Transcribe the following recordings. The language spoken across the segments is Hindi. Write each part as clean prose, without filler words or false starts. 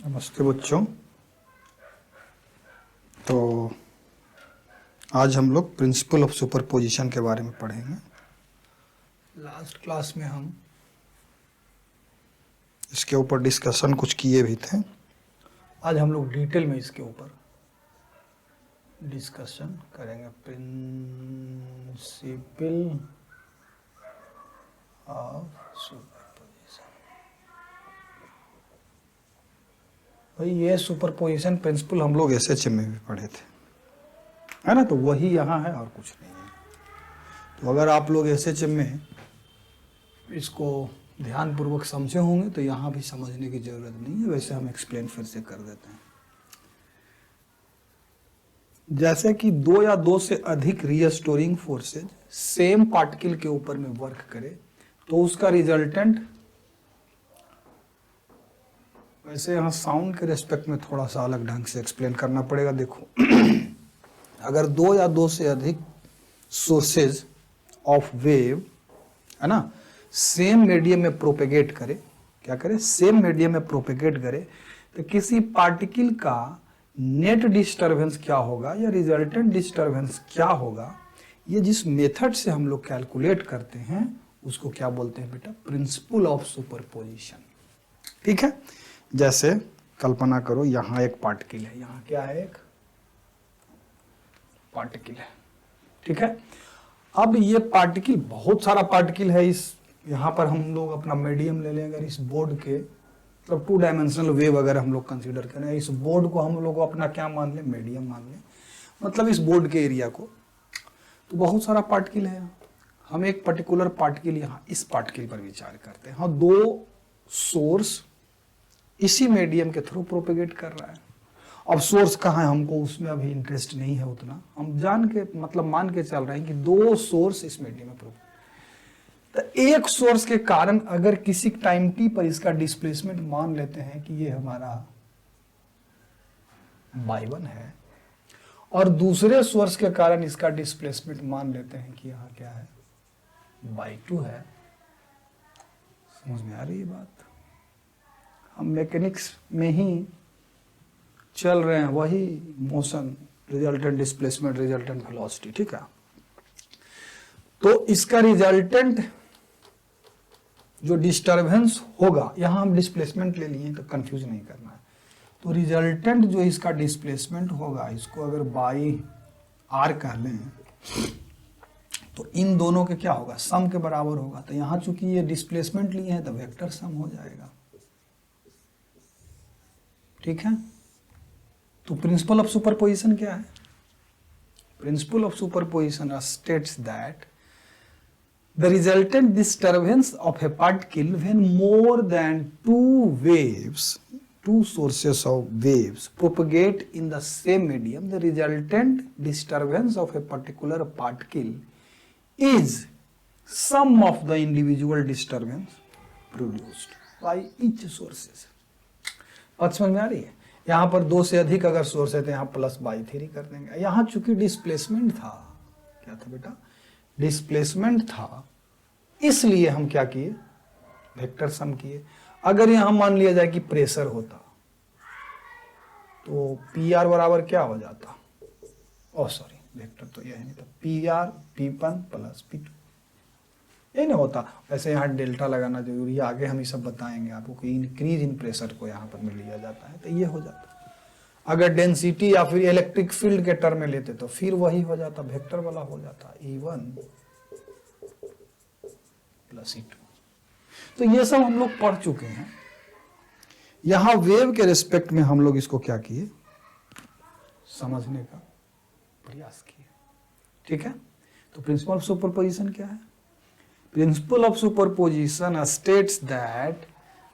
नमस्ते बच्चों। तो आज हम लोग प्रिंसिपल ऑफ सुपरपोजिशन के बारे में पढ़ेंगे। लास्ट क्लास में हम इसके ऊपर डिस्कशन कुछ किए भी थे। आज हम लोग डिटेल में इसके ऊपर डिस्कशन करेंगे। Principle of superposition. भाई ये सुपरपोजिशन प्रिंसिपल हम लोग एसएचएम में भी पढ़े थे, है ना। तो वही यहाँ है और कुछ नहीं है। तो अगर आप लोग एसएचएम में इसको ध्यानपूर्वक समझे होंगे तो यहाँ भी समझने की जरूरत नहीं है। वैसे हम एक्सप्लेन फिर से कर देते हैं। जैसे कि दो या दो से अधिक रीस्टोरिंग फोर्सेज सेम पार्टिकल के ऊपर में वर्क करे तो उसका रिजल्टेंट, वैसे यहाँ साउंड के रेस्पेक्ट में थोड़ा सा अलग ढंग से एक्सप्लेन करना पड़ेगा। देखो अगर दो या दो से अधिक सोर्सेज ऑफ वेव, है ना, सेम मीडियम में प्रोपेगेट करे, क्या करे, सेम मीडियम में प्रोपेगेट करे, तो किसी पार्टिकल का नेट डिस्टरबेंस क्या होगा या रिजल्टेंट डिस्टरबेंस क्या होगा, ये जिस मेथड से हम लोग कैलकुलेट करते हैं उसको क्या बोलते हैं बेटा, प्रिंसिपल ऑफ सुपरपोजिशन। ठीक है। जैसे कल्पना करो यहाँ एक पार्टिकल है, यहाँ क्या है, एक पार्टिकल है। ठीक है। अब ये पार्टिकल, बहुत सारा पार्टिकल है। इस यहाँ पर हम लोग अपना मीडियम ले लें, अगर इस बोर्ड के मतलब 2 डायमेंशनल वेव अगर हम लोग कंसीडर करें, इस बोर्ड को हम लोग अपना क्या मान लें, मीडियम मान लें, मतलब इस बोर्ड के एरिया को। तो बहुत सारा पार्टिकल है। हम एक पर्टिकुलर पार्टिकल यहाँ इस पार्टिकल पर विचार करते हैं। हाँ, 2 सोर्स इसी मीडियम के थ्रू प्रोपेगेट कर रहा है। अब सोर्स कहाँ है हमको उसमें अभी इंटरेस्ट नहीं है उतना, हम जान के मतलब मान के चल रहे हैं कि 2 सोर्स इस मीडियम में प्रोपेगेट। तो एक सोर्स के कारण अगर किसी टाइम टी पर इसका डिस्प्लेसमेंट मान लेते हैं कि ये हमारा y1 है, और दूसरे सोर्स के कारण इसका डिस्प्लेसमेंट मान लेते हैं कि यहाँ क्या है, y2 है। समझ में आ रही है बात? हम मैकेनिक्स में ही चल रहे हैं, वही motion, resultant displacement, resultant velocity. ठीक है। तो इसका रिजल्टेंट जो डिस्टरबेंस होगा, यहां हम डिस्प्लेसमेंट ले लिए तो कंफ्यूज नहीं करना है। तो रिजल्टेंट जो इसका डिस्प्लेसमेंट होगा, इसको अगर बाई आर कह लें तो इन दोनों के क्या होगा, सम के बराबर होगा। तो यहां चूंकि ये डिस्प्लेसमेंट लिए हैं तो वेक्टर सम हो जाएगा। ठीक है। तो प्रिंसिपल ऑफ सुपरपोजिशन क्या है? Principle of superposition states that the resultant disturbance of A particle when more than 2 sources of waves propagate in the same medium, the resultant disturbance of a particular particle is sum of the individual disturbance produced by each sources। बात समझ में आ रही है? यहाँ पर 2 से अधिक अगर सोर्स है तो यहाँ प्लस बाई 3 कर देंगे। यहाँ चूंकि डिस्प्लेसमेंट था, क्या था बेटा, डिस्प्लेसमेंट था, इसलिए हम क्या किए, वेक्टर सम किए। अगर यहाँ मान लिया जाए कि प्रेशर होता तो पी आर बराबर क्या हो जाता, सॉरी वेक्टर तो यही नहीं था, P R P1 plus P2, यही नहीं होता। वैसे यहाँ डेल्टा लगाना जरूरी है, आगे हम ये सब बताएंगे आपको कि इंक्रीज इन प्रेशर को यहाँ पर मिल लिया जाता है, तो ये हो जाता। अगर डेंसिटी या फिर इलेक्ट्रिक फील्ड के टर्म में लेते तो फिर वही हो जाता, वेक्टर वाला हो जाता, E1 प्लस E2। तो ये सब हम लोग पढ़ चुके हैं। यहां वेव के रिस्पेक्ट में हम लोग इसको क्या किए, समझने का प्रयास किए। ठीक है। तो प्रिंसिपल ऑफ सुपरपोजिशन क्या है? Principle of superposition states that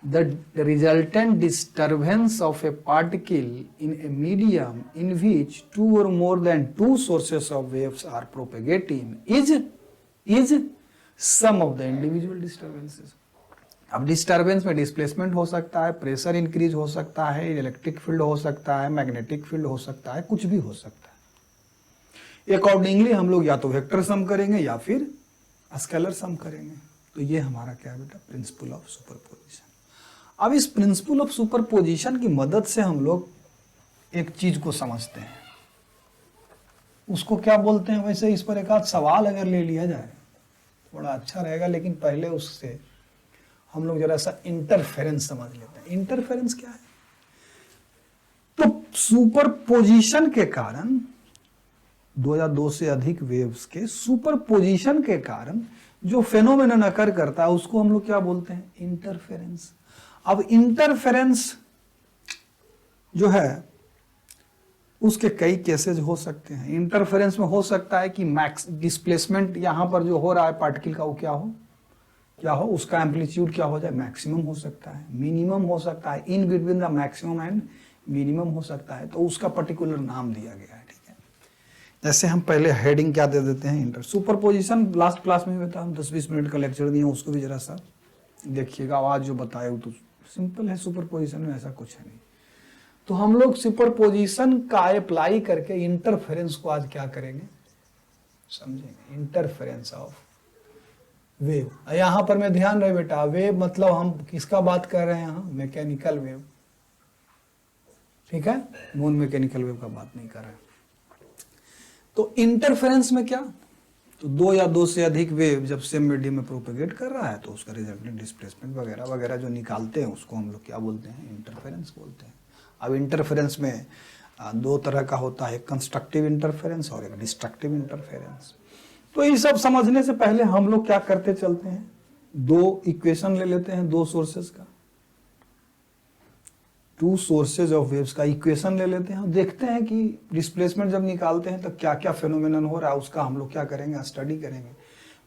the resultant disturbance of a particle in a medium in which 2 or more than 2 sources of waves are propagating is sum of the individual disturbances। अब डिस्टर्बेंस में डिस्प्लेसमेंट हो सकता है, प्रेशर इंक्रीज हो सकता है, इलेक्ट्रिक फील्ड हो सकता है, मैग्नेटिक फील्ड हो सकता है, कुछ भी हो सकता है। अकॉर्डिंगली हम लोग या तो वेक्टर सम करेंगे या फिर स्केलर सम करेंगे। तो ये हमारा क्या है बेटा, प्रिंसिपल ऑफ सुपरपोजिशन। अब इस प्रिंसिपल ऑफ सुपरपोजिशन की मदद से हम लोग एक चीज को समझते हैं, उसको क्या बोलते हैं। वैसे इस पर एक आध सवाल अगर ले लिया जाए बड़ा अच्छा रहेगा, लेकिन पहले उससे हम लोग जरा सा इंटरफेरेंस समझ लेते हैं। इंटरफेरेंस क्या है? तो सुपरपोजिशन के कारण 2 या 2 से अधिक वेव्स के सुपरपोजिशन के कारण जो फेनोमेनन अकर करता है उसको हम लोग क्या बोलते हैं? इंटरफेरेंस। अब इंटरफेरेंस जो है उसके कई केसेज हो सकते हैं। इंटरफेरेंस में हो सकता है कि मैक्स डिस्प्लेसमेंट यहां पर जो हो रहा है पार्टिकल का वो क्या हो, उसका एम्पलीट्यूड क्या हो जाए? मैक्सिमम हो सकता है, मिनिमम हो सकता है, in between the maximum and minimum हो सकता है, तो उसका पर्टिकुलर नाम दिया गया है। ठीक है, जैसे हम पहले हेडिंग क्या दे देते हैं? इंटर सुपरपोजिशन लास्ट क्लास में बता, हम 10-20 मिनट का लेक्चर दिए, उसको भी जरा सा देखिएगा। आवाज जो बताए वो तो सिंपल है, सुपरपोजिशन में ऐसा कुछ है नहीं। तो हम लोग सुपरपोजिशन का अप्लाई करके इंटरफेरेंस को आज क्या करेंगे? समझेंगे। Interference of wave. यहां पर मैं ध्यान रहे बेटा, वेव मतलब हम किसका बात कर रहे हैं? यहाँ मैकेनिकल वेव, ठीक है, नॉन मैकेनिकल वेव का बात नहीं कर रहे हैं। तो इंटरफेरेंस में क्या? तो 2 या 2 से अधिक वेव जब सेम मीडियम में प्रोपेगेट कर रहा है तो उसका रिजल्टेंट डिस्प्लेसमेंट वगैरह वगैरह जो निकालते हैं उसको हम लोग क्या बोलते हैं? इंटरफेरेंस बोलते हैं। अब इंटरफेरेंस में 2 तरह का होता है, एक कंस्ट्रक्टिव इंटरफेरेंस और एक डिस्ट्रक्टिव इंटरफेरेंस। तो ये सब समझने से पहले हम लोग क्या करते चलते हैं? 2 इक्वेशन ले लेते हैं, 2 सोर्सेज का, 2 सोर्सेज ऑफ वेव्स का इक्वेशन ले लेते हैं, देखते हैं कि डिस्प्लेसमेंट जब निकालते हैं तो क्या क्या फेनोमेनन हो रहा है, उसका हम लोग क्या करेंगे? स्टडी करेंगे।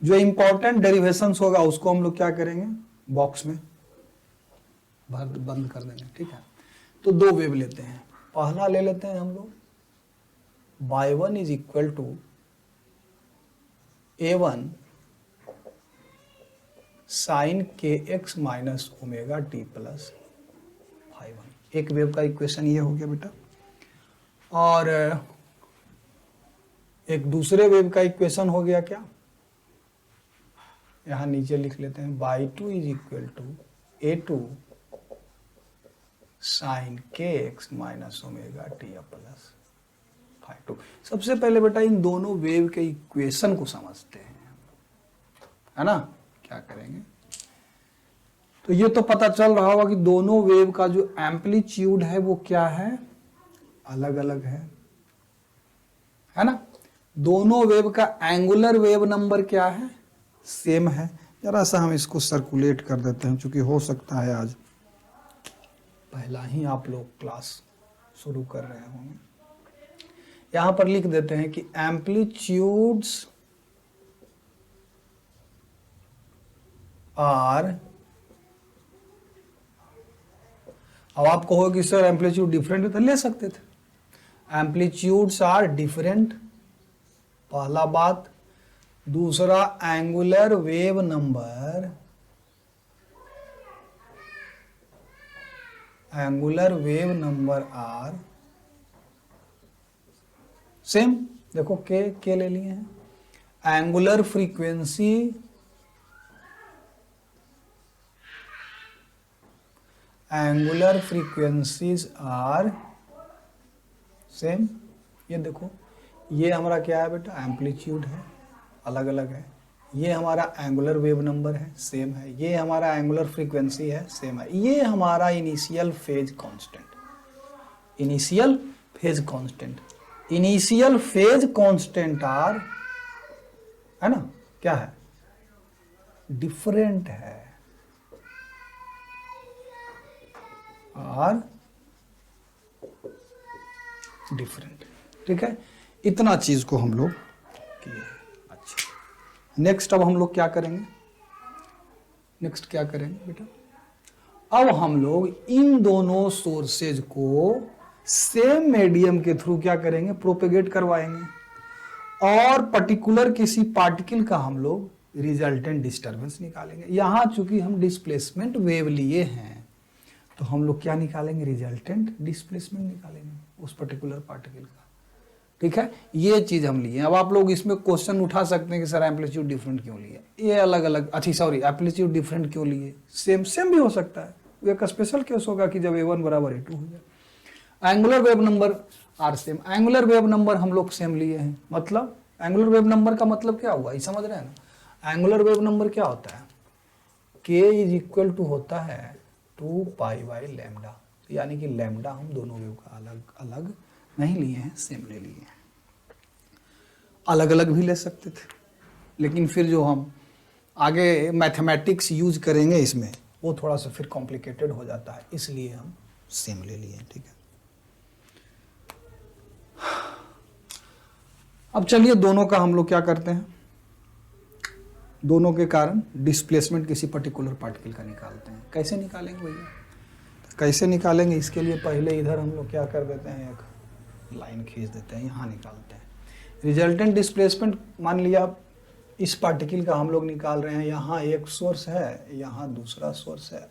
जो इंपॉर्टेंट डेरिवेशंस होगा उसको हम लोग क्या करेंगे? बॉक्स में बंद कर देंगे। ठीक है, तो 2 वेव लेते हैं। पहला ले लेते हैं हम लोग, y1 is equal to a1 sine kx minus omega T plus phi1। एक वेव का इक्वेशन ये हो गया बेटा। और एक दूसरे वेव का इक्वेशन हो गया क्या? यहां नीचे लिख लेते हैं, y2 is equal to a2 sine kx minus omega T plus phi2। सबसे पहले बेटा इन दोनों वेव के इक्वेशन को समझते हैं, है ना? क्या करेंगे? तो ये तो पता चल रहा होगा कि दोनों वेव का जो एम्पलीट्यूड है वो क्या है? अलग अलग है ना? दोनों वेव का एंगुलर वेव नंबर क्या है? सेम है। जरा सा हम इसको सर्कुलेट कर देते हैं, क्योंकि हो सकता है आज पहला ही आप लोग क्लास शुरू कर रहे होंगे। यहां पर लिख देते हैं कि एम्पलीट्यूड्स आर, अब आप कहोगे कि सर एम्पलीट्यूड डिफरेंट है, तो ले सकते थे। एम्पलीट्यूड्स आर डिफरेंट, पहला बात। दूसरा, angular wave number, angular wave number are same. देखो के ले लिए हैं। Angular frequency angular frequencies are same. ये देखो, ये हमारा क्या है बेटा? एम्पलीट्यूड है, अलग अलग है। ये हमारा एंगुलर वेव नंबर है, सेम है। ये हमारा एंगुलर फ्रीक्वेंसी है, सेम है। ये हमारा initial phase constant, initial phase constant, initial phase constant are, है ना? क्या है? डिफरेंट है, आर डिफरेंट। ठीक है, इतना चीज को हम लोग किए। अच्छा, नेक्स्ट अब हम लोग क्या करेंगे? नेक्स्ट क्या करेंगे बेटा? अब हम लोग इन दोनों सोर्सेज को सेम मीडियम के थ्रू क्या करेंगे? प्रोपेगेट करवाएंगे और पर्टिकुलर किसी पार्टिकल का हम लोग रिजल्टेंट डिस्टरबेंस निकालेंगे। यहां चूंकि हम डिस्प्लेसमेंट वेव लिए हैं तो हम लोग क्या निकालेंगे? रिजल्टेंट डिस्प्लेसमेंट निकालेंगे उस पर्टिकुलर पार्टिकल का। ठीक है, ये चीज हम लिए। अब आप लोग इसमें क्वेश्चन उठा सकते हैं कि सर एम्पलीट्यूड डिफरेंट क्यों लिए, ये अलग अलग, अच्छी सॉरी एम्पलीट्यूड डिफरेंट क्यों लिए? सेम भी हो सकता है, तो एक स्पेशल केस होगा कि जब a1 बराबर a2 हो जाए। Angular wave number are same, angular wave number हम लोग सेम लिए हैं, मतलब एंगुलर वेव नंबर का मतलब क्या हुआ, ये समझ रहे हैं ना। एंगुलर वेव नंबर क्या होता है, k इज इक्वल टू होता है 2 पाई बाई लैम्डा, यानी कि लैम्डा हम दोनों वेव का अलग अलग नहीं लिए हैं, सेम ले लिए हैं। अलग अलग भी ले सकते थे, लेकिन फिर जो हम आगे मैथमेटिक्स यूज करेंगे इसमें वो थोड़ा सा फिर कॉम्प्लिकेटेड हो जाता है, इसलिए हम सेम ले लिए। ठीक है, अब चलिए दोनों का हम लोग क्या करते हैं, दोनों के कारण डिस्प्लेसमेंट किसी पर्टिकुलर पार्टिकल का निकालते हैं। कैसे निकालेंगे भैया, तो कैसे निकालेंगे, इसके लिए पहले इधर हम लोग क्या कर देते हैं, एक लाइन खींच देते हैं, यहाँ निकालते हैं रिजल्टेंट डिस्प्लेसमेंट। मान लिया इस पार्टिकल का हम लोग निकाल रहे हैं, यहाँ एक सोर्स है, यहाँ दूसरा सोर्स है,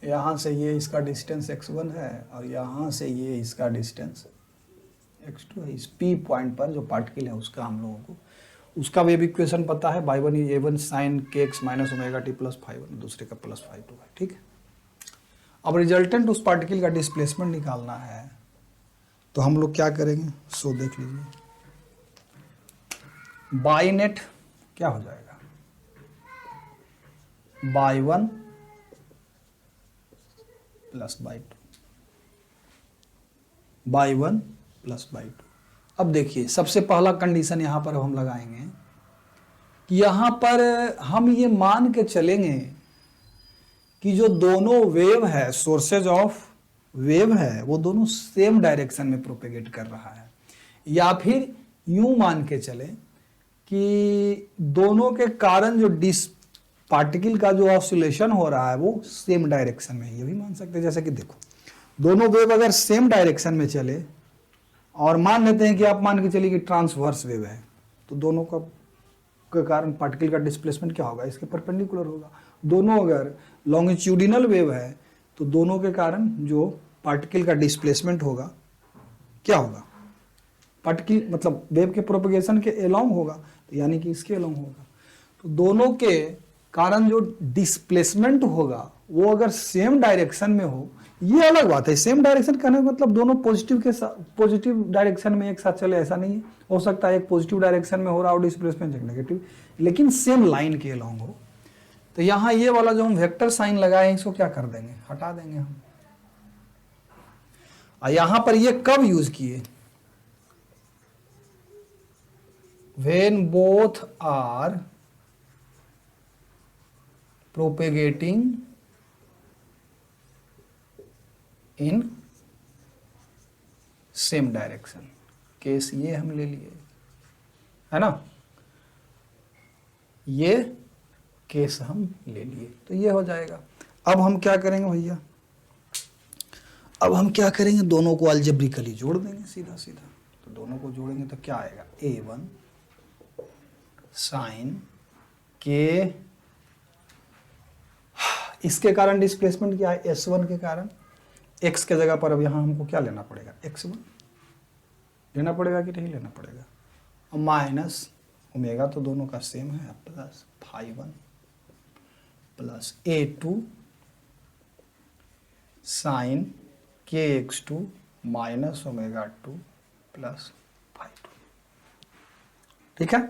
यहाँ से ये इसका डिस्टेंस x1 है और यहाँ से ये इसका डिस्टेंस x2 है। इस P पॉइंट पर जो पार्टिकल है उसका हम लोगों को उसका वेव इक्वेशन पता है, Y one a1 sine kx minus omega T plus phi 1, दूसरे का प्लस फाई 2 है। ठीक है, अब रिजल्टेंट उस पार्टिकल का डिस्प्लेसमेंट निकालना है, तो हम लोग क्या करेंगे, सो देख लीजिए, बाई नेट क्या हो जाएगा, by 1 plus by 2, by 1 plus by 2। अब देखिए सबसे पहला कंडीशन यहां पर हम लगाएंगे कि यहां पर हम ये मान के चलेंगे कि जो दोनों वेव है, सोर्सेज ऑफ वेव है, वो दोनों सेम डायरेक्शन में प्रोपेगेट कर रहा है, या फिर यूं मान के चले कि दोनों के कारण जो पार्टिकल का जो ऑसिलेशन हो रहा है वो सेम डायरेक्शन में, ये भी मान सकते हैं। जैसे कि देखो दोनों वेव अगर सेम डायरेक्शन में चले और मान लेते हैं कि आप मान के चलिए कि ट्रांसवर्स वेव है, तो दोनों का के कारण पार्टिकल का डिस्प्लेसमेंट क्या होगा, इसके परपेंडिकुलर होगा। दोनों अगर लॉन्गिट्यूडिनल वेव है तो दोनों के कारण जो पार्टिकल का डिस्प्लेसमेंट होगा क्या होगा, पार्टिकल मतलब वेव के प्रोपगेशन के अलोंग होगा, तो यानी कि इसके अलोंग होगा। तो दोनों के कारण जो डिस्प्लेसमेंट होगा वो अगर सेम डायरेक्शन में हो, ये अलग बात है। सेम डायरेक्शन कहने का मतलब दोनों पॉजिटिव के साथ पॉजिटिव डायरेक्शन में एक साथ चले, ऐसा नहीं है। हो सकता है एक पॉजिटिव डायरेक्शन में हो रहा हो डिस्प्लेसमेंट, एक नेगेटिव, लेकिन सेम लाइन के अलोंग हो। तो यहाँ ये वाला जो हम वेक्टर साइन लगाए इसको क्या कर देंगे, हटा देंगे हम। और यहां पर ये कब यूज किए, when both are propagating in same direction। Case ये हम ले लिए, है ना, ये केस हम ले लिए, तो ये हो जाएगा। अब हम क्या करेंगे भैया, अब हम क्या करेंगे, दोनों को अलजेब्रिकली जोड़ देंगे सीधा सीधा। तो दोनों को जोड़ेंगे तो क्या आएगा, a1 साइन के, इसके कारण डिस्प्लेसमेंट क्या है, s1 के कारण। x के जगह पर अब यहां हमको क्या लेना पड़ेगा, x1 लेना पड़ेगा कि नहीं लेना पड़ेगा, और माइनस ओमेगा तो दोनों का सेम है, plus phi 1 plus a2 sine kx2 minus omega 2 plus phi 2। ठीक है,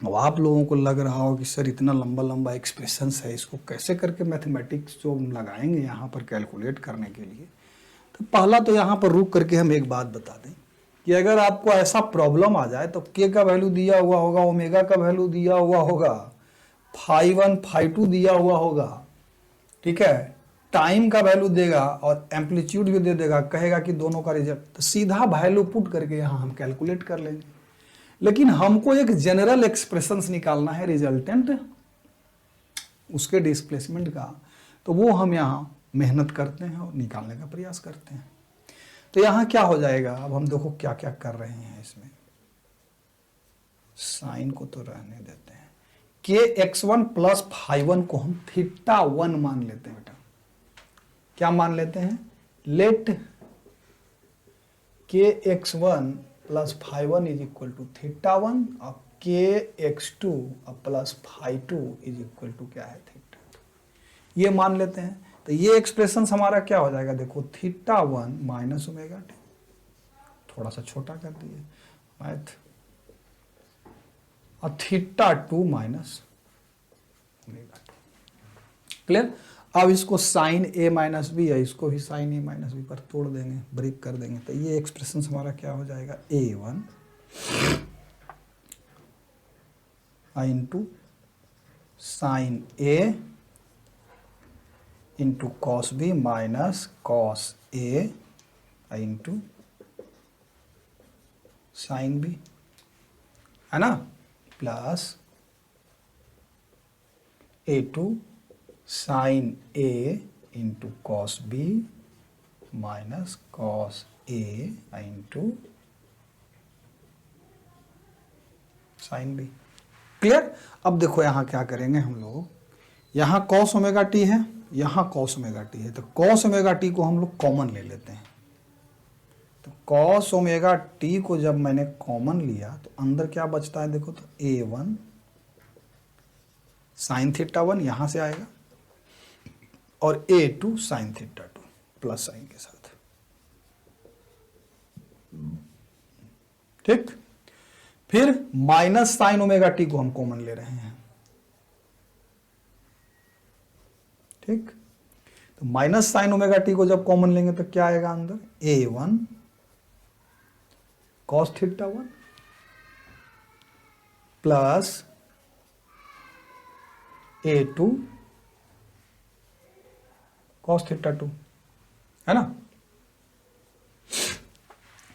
अब आप लोगों को लग रहा हो कि सर इतना लंबा लंबा एक्सप्रेशंस है, इसको कैसे करके मैथमेटिक्स जो हम लगाएंगे यहाँ पर कैलकुलेट करने के लिए। तो पहला तो यहाँ पर रुक करके हम एक बात बता दें कि अगर आपको ऐसा प्रॉब्लम आ जाए तो के का वैल्यू दिया हुआ होगा, ओमेगा का वैल्यू दिया हुआ होगा, फाई 1 फाई 2 दिया हुआ होगा, ठीक है, टाइम का वैल्यू देगा और एम्पलीट्यूड भी दे देगा, कहेगा कि दोनों का रिजल्ट, तो सीधा वैल्यू पुट करके यहाँ हम कैलकुलेट कर लेंगे। लेकिन हमको एक जनरल एक्सप्रेशंस निकालना है रिजल्टेंट उसके डिस्प्लेसमेंट का, तो वो हम यहाँ मेहनत करते हैं और निकालने का प्रयास करते हैं। तो यहाँ क्या हो जाएगा, अब हम देखो क्या क्या कर रहे हैं इसमें, साइन को तो रहने देते हैं, के x1 प्लस फाई 1 को हम थीटा 1 मान लेते हैं। बेटा क्या मान लेते हैं, let K x1 plus phi 1 is equal to theta 1 और K X two plus phi two is equal to क्या है, थीटा। ये मान लेते हैं, तो ये एक्सप्रेशन हमारा क्या हो जाएगा, देखो theta one minus omega T, थोड़ा सा छोटा कर दिए मैथ, और theta two minus omega T. Clear. अब इसको साइन ए माइनस बी है, इसको भी साइन ए माइनस बी पर तोड़ देंगे, ब्रेक कर देंगे, तो ये एक्सप्रेशन हमारा क्या हो जाएगा, A one into sine A into cos B minus cos A into sine B, है ना, plus A two sine A into cos B minus cos A into sine B. Clear. अब देखो यहां क्या करेंगे हम लोग, यहां कॉस ओमेगा टी है, यहां कॉस ओमेगा टी है, तो कॉस ओमेगा टी को हम लोग कॉमन ले लेते हैं। तो कॉस ओमेगा टी को जब मैंने कॉमन लिया तो अंदर क्या बचता है, देखो तो A one sine theta one यहां से आएगा, और A two sine theta two plus sine के साथ, ठीक। फिर माइनस साइन ओमेगा टी को हम कॉमन ले रहे हैं, ठीक। तो माइनस साइन ओमेगा टी को जब कॉमन लेंगे तो क्या आएगा अंदर, A one cos theta one plus A two cos theta two, है ना,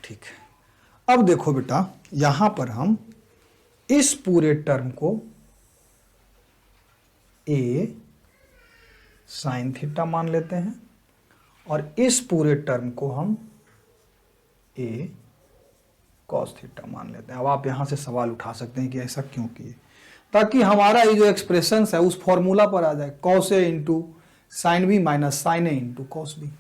ठीक है। अब देखो बेटा, यहां पर हम इस पूरे टर्म को ए साइन थीटा मान लेते हैं, और इस पूरे टर्म को हम ए कॉस थीटा मान लेते हैं। अब आप यहां से सवाल उठा सकते हैं कि ऐसा क्यों किए, ताकि हमारा ये जो एक्सप्रेशन है उस फॉर्मूला पर आ जाए, cos A into sine B minus sine A into cos B,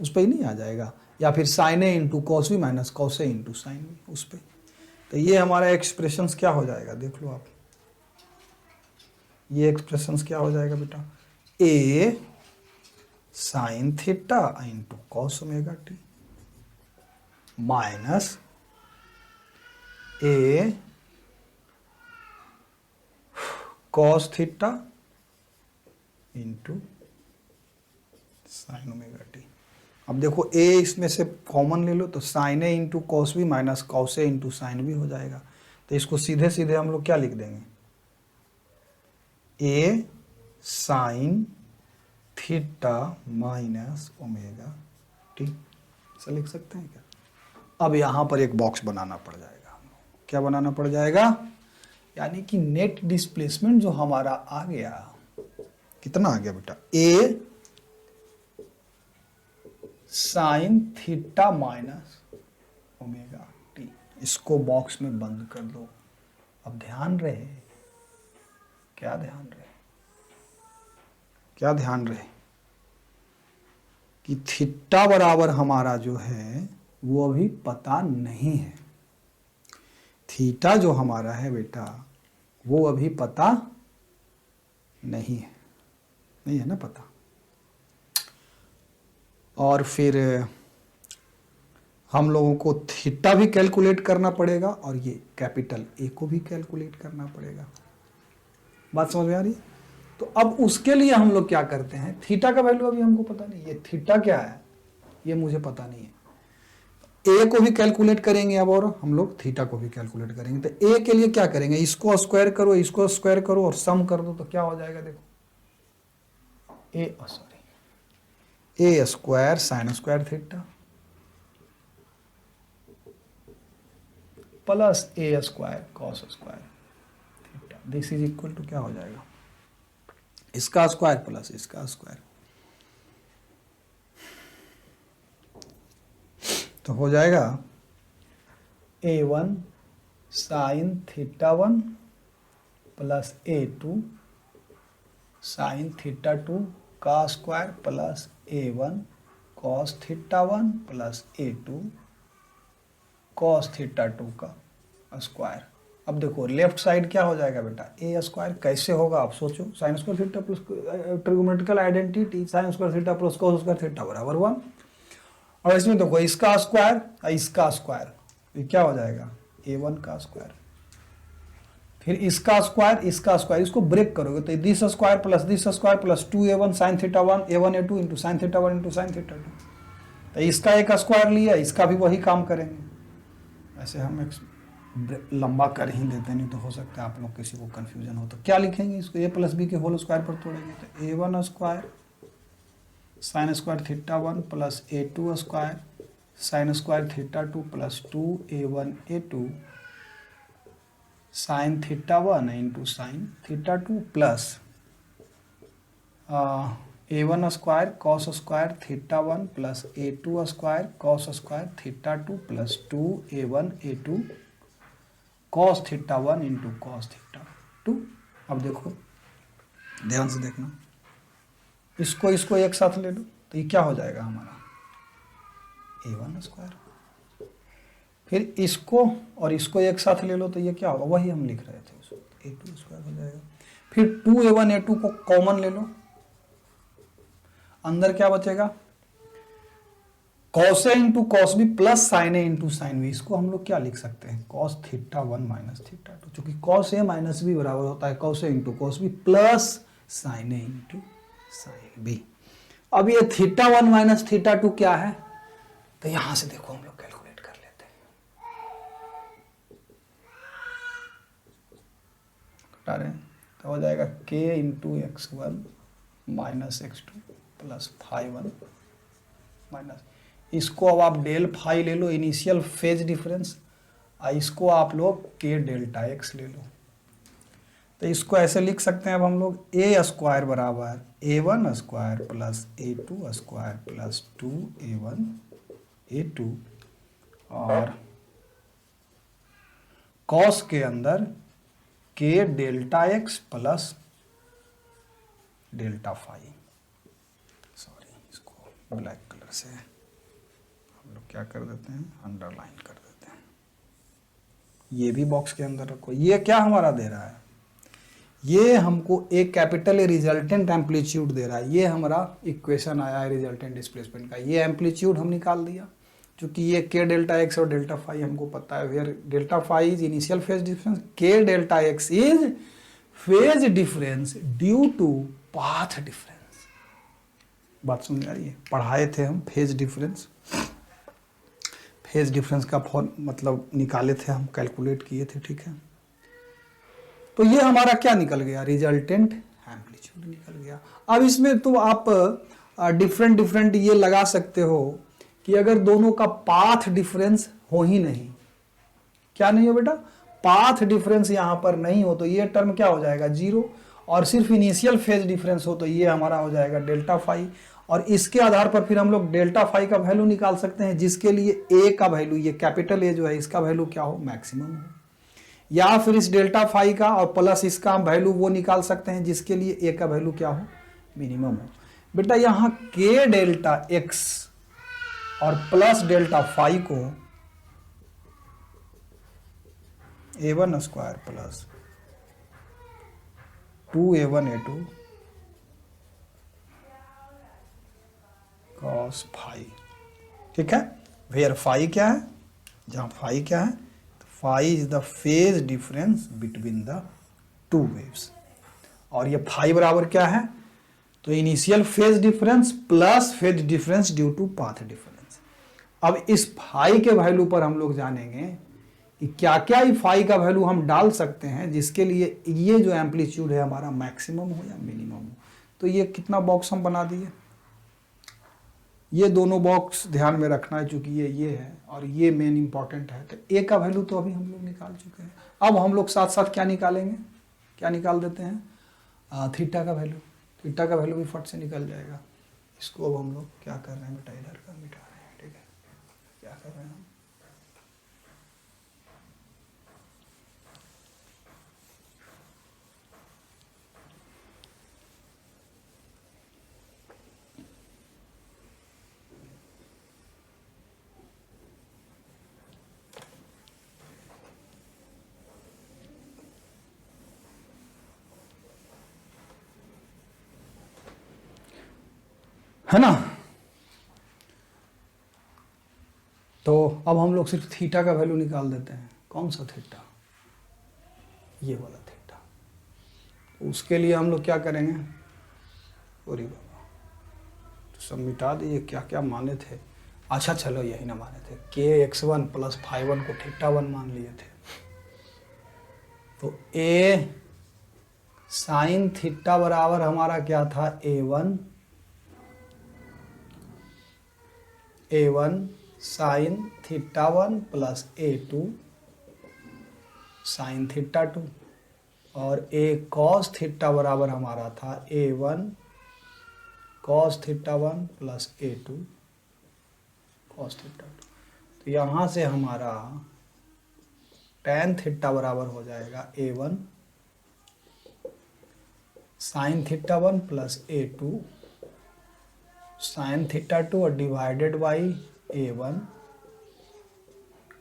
उस पर ही नहीं आ जाएगा, या फिर sine A into cos B minus cos A into sine B, उस पर। तो ये हमारा एक्सप्रेशंस क्या हो जाएगा, देख लो आप, ये एक्सप्रेशंस क्या हो जाएगा बेटा, A sine theta into cos omega T minus A cos theta into sine omega T. अब देखो ए इसमें से कॉमन ले लो, तो sine A into cos B minus cos A into sine B हो जाएगा। तो इसको सीधे सीधे हम लोग क्या लिख देंगे, A sine theta minus omega T, ऐसा लिख सकते हैं क्या। अब यहां पर एक बॉक्स बनाना पड़ जाएगा, क्या बनाना पड़ जाएगा, यानी कि नेट डिस्प्लेसमेंट जो हमारा आ गया, कितना आ गया बेटा, A sine theta minus omega T, इसको बॉक्स में बंद कर दो। अब ध्यान रहे, क्या ध्यान रहे, क्या ध्यान रहे कि थीटा बराबर हमारा जो है वो अभी पता नहीं है, थीटा जो हमारा है बेटा वो अभी पता नहीं है, नहीं है ना पता। और फिर हम लोगों को थीटा भी कैलकुलेट करना पड़ेगा, और ये कैपिटल ए को भी कैलकुलेट करना पड़ेगा। बात समझ में आ रही है। तो अब उसके लिए हम लोग क्या करते हैं, थीटा का वैल्यू अभी हमको पता नहीं, ये थीटा क्या है ये मुझे पता नहीं है, ए को भी कैलकुलेट करेंगे अब, और हम लोग थीटा को भी कैलकुलेट करेंगे। तो ए के लिए क्या करेंगे, इसको स्क्वायर करो, इसको स्क्वायर करो और सम कर दो, तो क्या हो जाएगा, देखो A square sine square theta plus A square cos square theta, this is equal to क्या हो जाएगा, इसका स्क्वायर प्लस इसका स्क्वायर, तो हो जाएगा A one sine theta one plus A two sine theta two का square plus A one cos theta one plus A two cos theta two का स्क्वायर। अब देखो लेफ्ट साइड क्या हो जाएगा बेटा, ए स्क्वायर कैसे होगा आप सोचो, sign square theta plus trigonometrical identity sign square theta plus cos square theta बराबर 1। और इसमें देखो इसका स्क्वायर और इसका स्क्वायर, ये क्या हो जाएगा a1 का स्क्वायर, फिर इसका स्क्वायर इसका स्क्वायर, इसको ब्रेक करोगे तो this square plus 2a1 sin theta 1 a1 a2 into sine theta 1 into sine theta 2, तो इसका एक स्क्वायर लिया, इसका भी वही काम करेंगे। ऐसे हम एक लंबा कर ही देते, नहीं तो हो सकता है आप लोग किसी को कंफ्यूजन हो, तो क्या लिखेंगे इसको, a प्लस बी के होल स्क्वायर पर तोड़ेंगे तो a1 square sine square theta 1 plus a2 square sine square theta 2 plus 2a1 a2 sine theta 1 into sine theta 2 plus a1 square cos square theta 1 plus a2 square cos square theta 2 plus 2a1 a2 cos theta 1 into cos theta 2। अब देखो ध्यान से देखना, इसको एक साथ ले लो तो ये क्या हो जाएगा हमारा a1 स्क्वायर, फिर इसको और इसको एक साथ ले लो तो ये क्या होगा, वही हम लिख रहे थे उसको, a2 स्क्वायर हो जाएगा, फिर 2a1 a2 को कॉमन ले लो, अंदर क्या बचेगा cos A into cos B plus sine A into sine B, इसको हम लोग क्या लिख सकते हैं कॉस थीटा 1 माइनस थीटा 2, क्योंकि कॉस ए माइनस बी बराबर होता है cos A into cos B plus sine A into sine B. अब ये थीटा 1 माइनस थीटा 2 क्या है, तो यहां से देखो हम लोग कैलकुलेट कर लेते हैं, तो हो जाएगा k into x1 minus x2 plus phi 1 minus, इसको अब आप डेल फाई ले लो इनिशियल फेज डिफरेंस, इसको आप लोग k डेल्टा x ले लो, तो इसको ऐसे लिख सकते हैं अब हम लोग a स्क्वायर बराबर a1 square plus a2 square plus 2a1 a2 और कॉस के अंदर k delta x plus delta phi, sorry इसको ब्लैक कलर से हम लोग क्या कर देते हैं अंडरलाइन कर देते हैं, ये भी बॉक्स के अंदर रखो। ये क्या हमारा दे रहा है, ये हमको एक कैपिटल रिजल्टेंट एम्पलीट्यूड दे रहा है, ये हमारा इक्वेशन आया है रिजल्टेंट डिस्प्लेसमेंट का, ये एम्पलीट्यूड हम निकाल दिया, क्योंकि ये के डेल्टा एक्स और डेल्टा फाई हमको पता है, where delta phi is initial phase difference, K delta X is phase difference due to path difference. बात समझ आ रही है, पढ़ाए थे हम फेज डिफरेंस, फेज डिफरेंस का मतलब निकाले थे हम, कैलकुलेट किए थे, ठीक है। तो ये हमारा क्या निकल गया रिजल्टेंट एम्पलीट्यूड निकल गया। अब इसमें तो आप डिफरेंट ये लगा सकते हो कि अगर दोनों का पाथ डिफरेंस हो ही नहीं, क्या नहीं हो बेटा, पाथ डिफरेंस यहां पर नहीं हो तो ये टर्म क्या हो जाएगा जीरो, और सिर्फ इनिशियल फेज डिफरेंस हो तो ये हमारा हो जाएगा डेल्टा फाई, और इसके आधार पर फिर हम लोग डेल्टा फाई का वैल्यू निकाल सकते हैं, जिसके लिए ए का वैल्यू, ये कैपिटल ए जो है इसका वैल्यू क्या हो मैक्सिमम हो, या फिर इस डेल्टा फाई का और प्लस इसका हम वैल्यू वो निकाल सकते हैं जिसके लिए ए का वैल्यू क्या हो मिनिमम हो। बेटा यहां के डेल्टा एक्स और प्लस डेल्टा फाई को a1 square plus 2a1 a2 cos phi, ठीक है। वेयर फाई क्या है, जहां फाई क्या है, phi is the phase difference between the two waves, और ये फाई बराबर क्या है, तो initial phase difference plus phase difference due to path difference. अब इस फाई के वैल्यू पर हम लोग जानेंगे कि क्या क्या ये फाई का वैल्यू हम डाल सकते हैं जिसके लिए ये जो एम्पलीट्यूड है हमारा मैक्सिमम हो या मिनिमम हो। तो ये कितना बॉक्स हम बना दिए, ये दोनों बॉक्स ध्यान में रखना है, चूंकि ये है और ये मेन इंपॉर्टेंट है। तो ए का वैल्यू तो अभी हम लोग निकाल चुके हैं, अब हम लोग साथ साथ क्या निकालेंगे, क्या निकाल देते हैं थीटा का वैल्यू, थीटा का वैल्यू भी फट से निकल जाएगा। इसको अब हम लोग क्या कर रहे हैं बेटा, इधर का मिटा रहे हैं, ठीक है। क्या कर रहे हैं हम, है ना। तो अब हम लोग सिर्फ थीटा का वैल्यू निकाल देते हैं। कौन सा थीटा? ये वाला थीटा। उसके लिए हम लोग क्या करेंगे? अरे बाबा, तो सब मिटा दिए, क्या क्या माने थे। अच्छा चलो यही ना माने थे, kx1 प्लस phi1 को θ1 मान लिए थे। तो a साइन थीटा बराबर हमारा क्या था? a1 sign θ1 plus a2 sine θ2, और a cos थीटा बराबर हमारा था a1 cos θ1 plus a2 cos θ2। तो यहाँ से हमारा tan थीटा बराबर हो जाएगा a1 sign θ1 plus a2 sine θ2 और divided by a1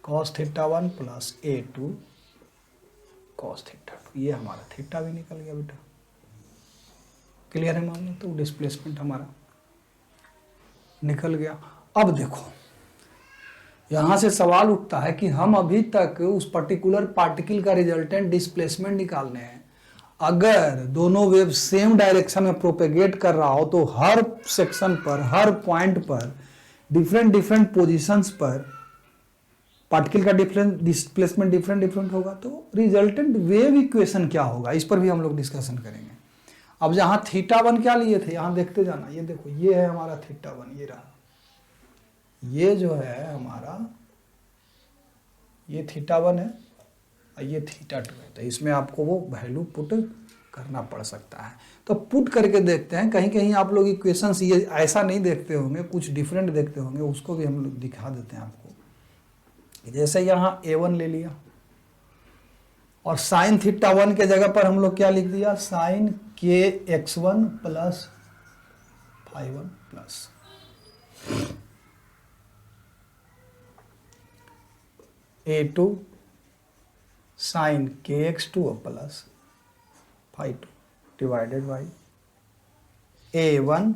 cos θ1 plus a2 cos θ2। ये हमारा थीटा भी निकल गया बेटा। क्लियर है मामला? तो डिस्प्लेसमेंट हमारा निकल गया। अब देखो यहाँ से सवाल उठता है कि हम अभी तक उस पर्टिकुलर पार्टिकल का रिजल्टेंट डिस्प्लेसमेंट निकालने हैं। अगर दोनों वेव सेम डायरेक्शन में प्रोपेगेट कर रहा हो तो हर सेक्शन पर, हर पॉइंट पर, डिफरेंट डिफरेंट पोजीशंस पर पार्टिकल का डिस्प्लेसमेंट डिफरेंट होगा। तो रिजल्टेंट वेव इक्वेशन क्या होगा, इस पर भी हम लोग डिस्कशन करेंगे। अब जहां θ1 क्या लिए थे, यहां देखते जाना। ये देखो, ये है हमारा θ1, ये रहा। ये जो है हमारा, ये θ1 है और ये θ2 है। तो इसमें आपको वो वैल्यू पुट करना पड़ सकता है। तो पुट करके देखते हैं। कहीं कहीं आप लोग इक्वेशंस ये ऐसा नहीं देखते होंगे, कुछ डिफरेंट देखते होंगे, उसको भी हम लोग दिखा देते हैं आपको। जैसे यहाँ a1 ले लिया और साइन θ1 के जगह पर हम लोग क्या लिख दिया? Sine kx1 plus phi1 plus a2 sine kx2 plus phi2 divided by a1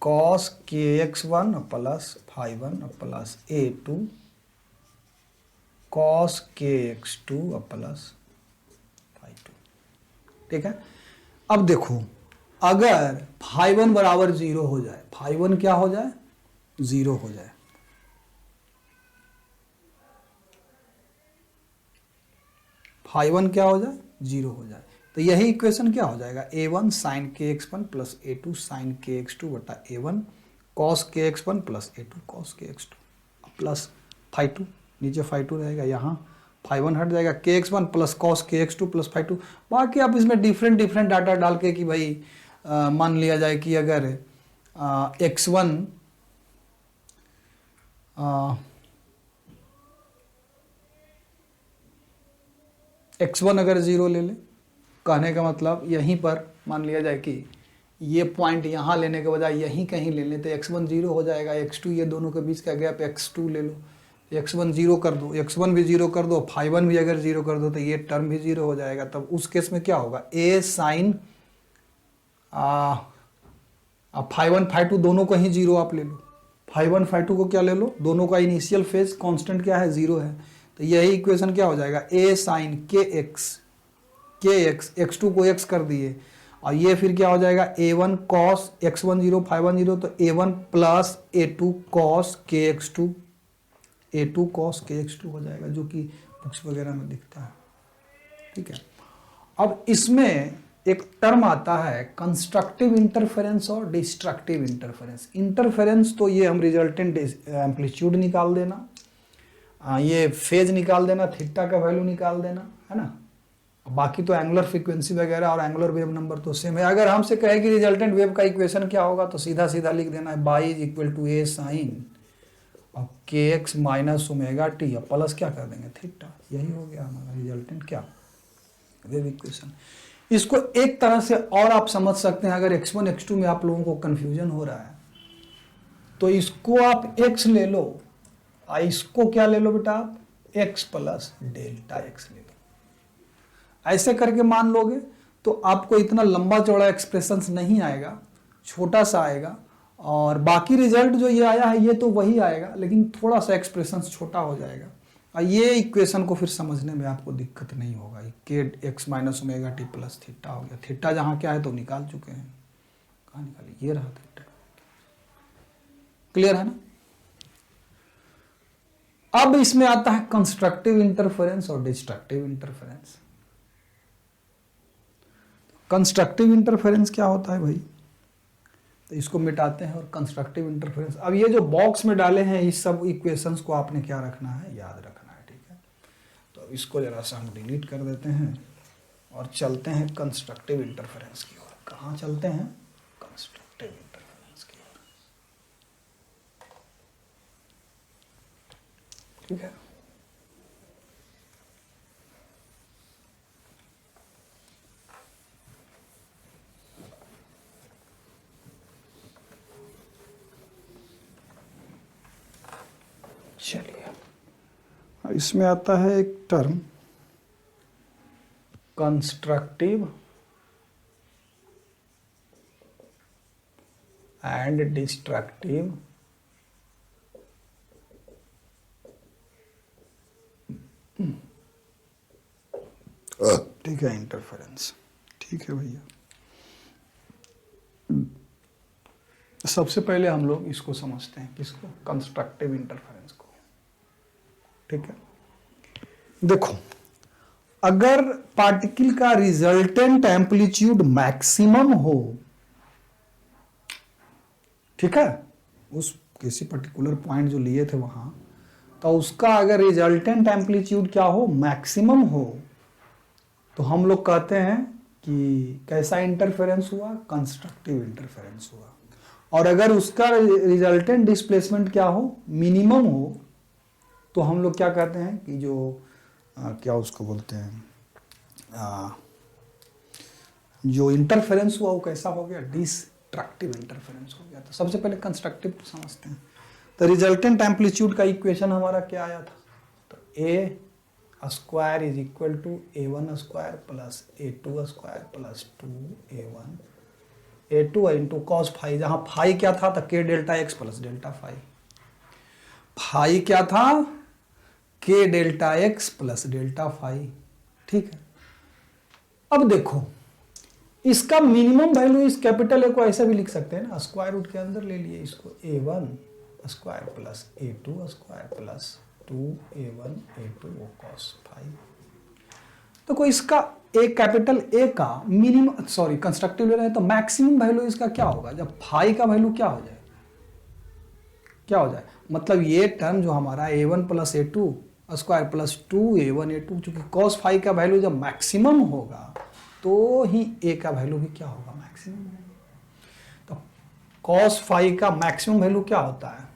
cos kx1 plus phi1 plus a2 cos kx2 plus phi2। ठीक है। अब देखो, अगर phi1 बराबर 0 हो जाए, phi1 क्या हो जाए? 0 हो जाए, phi1 क्या हो जाए? 0 हो जाए। तो यही इक्वेशन क्या हो जाएगा? a1 sign kx1 plus a2 sine kx2 बटा a1 cos kx1 plus a2 cos kx2 plus phi2। नीचे phi2 रहेगा, यहाँ phi1 हट जाएगा, kx1 plus cos kx2 plus phi2। बाकी आप इसमें डिफरेंट डिफरेंट डाटा डाल के कि भाई मान लिया जाए कि अगर x1 x1 अगर 0 ले ले, कहने का मतलब यहीं पर मान लिया जाए कि ये पॉइंट यहाँ लेने के बजाय यहीं कहीं ले लें तो x1 0 हो जाएगा, x2 ये दोनों के बीच का गैप x2 ले लो, x1 0 कर दो, x1 भी 0 कर दो, phi1 भी अगर 0 कर दो तो ये टर्म भी 0 हो जाएगा। तब उस केस में क्या होगा? a साइन phi1 phi2 दोनों को ही 0 आप ले लो, phi1 phi2 को क्या ले लो? दोनों का इनिशियल फेज कांस्टेंट क्या है? 0 है। तो यही इक्वेशन क्या हो जाएगा? a साइन kx x2 को x कर दिए और ये फिर क्या हो जाएगा? a1 cos x1 0 phi1 0, तो a1 plus a2 cos kx2 a2 cos kx2 हो जाएगा, जो कि बुक्स वगैरह में दिखता है। ठीक है। अब इसमें एक टर्म आता है कंस्ट्रक्टिव इंटरफेरेंस और डिस्ट्रक्टिव इंटरफेरेंस। इंटरफेरेंस तो ये हम रिजल्टेंट एम्पलीट्यूड निकाल देना, ये फेज निकाल देना, थीटा का वैल्यू निकाल देना, है ना। बाकी तो एंगुलर फ्रीक्वेंसी वगैरह और एंगुलर वेव नंबर तो सेम है। अगर हमसे कहे कि रिजल्टेंट वेव का इक्वेशन क्या होगा तो सीधा सीधा लिख देना है Y is equal to A sine और K X minus omega T, plus क्या कर देंगे? थीटा। यही हो गया हमारा रिजल्टेंट क्या? Wave equation. इसको एक तरह से और आप समझ सकते हैं, अगर x1 x2 में आप लोगों को कंफ्यूजन हो रहा है तो इसको आप x ले लो और इसको क्या ले लो बेटा? आप x प्लस डेल्टा x ले लो। ऐसे करके मान लोगे तो आपको इतना लंबा चौड़ा एक्सप्रेशंस नहीं आएगा, छोटा सा आएगा, और बाकी रिजल्ट जो ये आया है ये तो वही आएगा, लेकिन थोड़ा सा एक्सप्रेशन छोटा हो जाएगा। और ये इक्वेशन को फिर समझने में आपको दिक्कत नहीं होगा। के X minus omega T plus theta हो गया, थीटा जहाँ क्या है तो निकाल चुके हैं, कहाँ निकाली, ये रहा थीटा। क्लियर है ना? अब इसमें आता है कंस्ट्रक्टिव इंटरफेरेंस और डिस्ट्रक्टिव इंटरफेरेंस। कंस्ट्रक्टिव इंटरफेरेंस क्या होता है भाई? तो इसको मिटाते हैं, और कंस्ट्रक्टिव इंटरफेरेंस, अब ये जो बॉक्स में डाले हैं इस सब इक्वेशंस को आपने क्या रखना है, याद रखना है, ठीक है। तो इसको जरा सा हम डिलीट कर देते हैं और चलते हैं कंस्ट्रक्टिव इंटरफेरेंस की ओर। कहाँ चलते हैं? कंस्ट्रक्टिव इंटरफेरेंस की ओर, ठीक है। चलिए, इसमें आता है एक टर्म कंस्ट्रक्टिव एंड डिस्ट्रक्टिव ठीक है इंटरफेरेंस। ठीक है भैया, सबसे पहले हम लोग इसको समझते हैं, किसको? कंस्ट्रक्टिव इंटरफेरेंस को, ठीक है। देखो, अगर पार्टिकल का रिजल्टेंट एम्पलीट्यूड मैक्सिमम हो, ठीक है, उस किसी पर्टिकुलर पॉइंट जो लिए थे वहां, तो उसका अगर रिजल्टेंट एम्पलीट्यूड क्या हो, मैक्सिमम हो, तो हम लोग कहते हैं कि कैसा इंटरफेरेंस हुआ, कंस्ट्रक्टिव इंटरफेरेंस हुआ। और अगर उसका रिजल्टेंट डिस्प्लेसमेंट क्या हो, मिनिमम हो, तो हम लोग क्या कहते हैं कि जो क्या उसको बोलते हैं, जो इंटरफेरेंस हुआ वो कैसा हो गया, डिस्ट्रक्टिव इंटरफेरेंस हो गया। तो सबसे पहले कंस्ट्रक्टिव समझते हैं। तो रिजल्टेंट एम्पलीट्यूड का इक्वेशन हमारा क्या आया था, तो A square is equal to A1 square plus A2 square plus 2A1 A2 into cos phi, जहां फाई क्या था, तो K delta x plus delta phi. Phi क्या था, K delta x plus delta phi, ठीक है। अब देखो, इसका मिनिमम वैल्यू इस कैपिटल ए को ऐसे भी लिख सकते हैं ना, स्क्वायर रूट के अंदर ले लिए इसको, A1 square plus A2 square plus 2A1 A2 cos phi. तो कोई इसका एक कैपिटल ए का मिनिमम, सॉरी कंस्ट्रक्टिव ले रहे हैं, तो मैक्सिमम वैल्यू इसका क्या होगा, जब फाई का वैल्यू क्या हो जाए, क्या हो जाए, मतलब ये टर्म जो हमारा A1 plus A2 square plus 2A1 A2, चूंकि कॉस फाई का वैल्यू जब मैक्सिमम होगा तो ही ए का वैल्यू भी क्या होगा, मैक्सिमम। तो कॉस फाई का मैक्सिमम वैल्यू क्या होता है,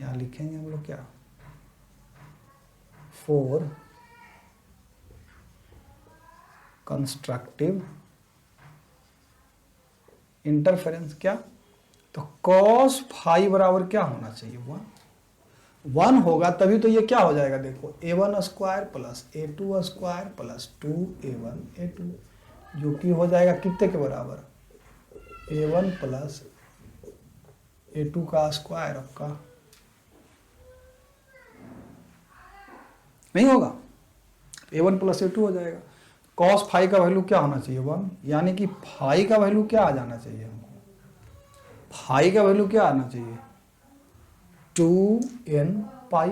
यहां लिखेंगे हम लोग क्या, 4 कंस्ट्रक्टिव इंटरफेरेंस क्या, तो कॉस फाई बराबर क्या होना चाहिए, 1 होगा, तभी तो ये क्या हो जाएगा, देखो A1 square plus A2 square plus 2A1 A2, जो कि हो जाएगा कितने के बराबर, A1 प्लस A2 का स्क्वायर, आपका नहीं होगा, A1 प्लस A2 हो जाएगा। कॉस फाई का वैल्यू क्या होना चाहिए, 1, यानी कि फाई का वैल्यू क्या आ जाना चाहिए हमको, फाई का वैल्यू क्या आना चाहिए, 2n पाई,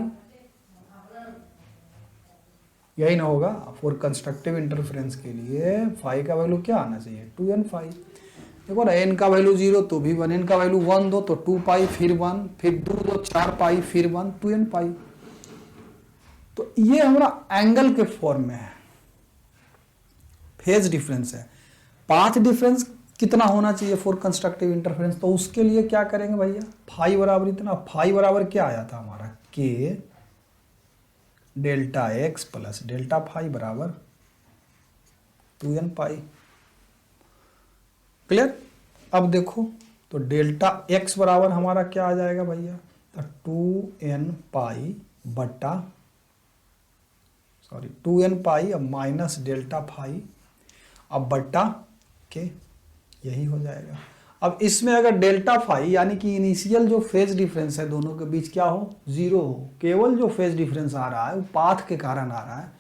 यही ना होगा। फॉर कंस्ट्रक्टिव इंटरफेरेंस के लिए फाई का वैल्यू क्या आना चाहिए, 2n फाई। देखो ना, n का वैल्यू 0 तो भी 1, n का वैल्यू 1 दो तो 2 पाई, फिर 1, फिर 2 दो 4 पाई, फिर 1, 2n पाई। तो ये हमारा एंगल के फॉर्म में है, फेज डिफरेंस है। पाथ डिफरेंस कितना होना चाहिए फॉर कंस्ट्रक्टिव इंटरफेरेंस, तो उसके लिए क्या करेंगे भैया, फाई बराबर इतना, फाई बराबर क्या आया था हमारा, के delta x plus delta phi बराबर 2n पाई। क्लियर? अब देखो, तो डेल्टा एक्स बराबर हमारा क्या आ जाएगा भैया, तो 2n पाई बटा, सॉरी 2n पाई अब माइनस डेल्टा फाई, अब बट्टा के, यही हो जाएगा। अब इसमें अगर डेल्टा फाई यानी कि इनिशियल जो फेज डिफरेंस है दोनों के बीच क्या हो, जीरो हो, केवल जो फेज डिफरेंस आ रहा है वो पाथ के कारण आ रहा है,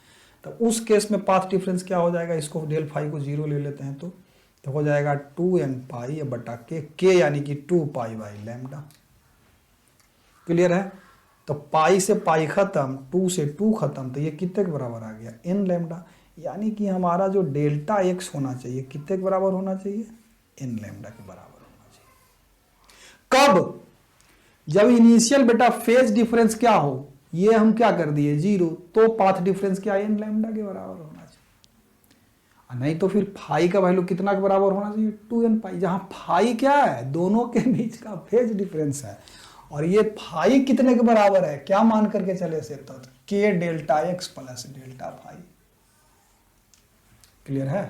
तो उस केस में पाथ डिफरेंस क्या हो जाएगा, इसको डेल फाई को जीरो ले लेते हैं तो हो जाएगा 2n पाई बटा के यानी कि 2 पाई बाई लैम्डा। क्लियर है? तो पाई से पाई खत्म, 2 से 2 खत्म, तो ये कितने के बराबर आ गया, n लैम्डा। यानी कि हमारा जो डेल्टा x होना चाहिए कितने के बराबर होना चाहिए, n लैम्डा के बराबर होना चाहिए। कब? जब इनिशियल बेटा फेज डिफरेंस क्या हो, ये हम क्या कर दिए जीरो, तो पाथ डिफरेंस क्या n लैम्डा के बराबर होना चाहिए। नहीं तो फिर फाई का वैल्यू कितना के बराबर होना चाहिए, 2n पाई, जहां फाई क्या है, दोनों के बीच का फेज डिफरेंस है, और ये फाई कितने के बराबर है, क्या मान करके चले से, तो K delta x plus delta phi. Clear है?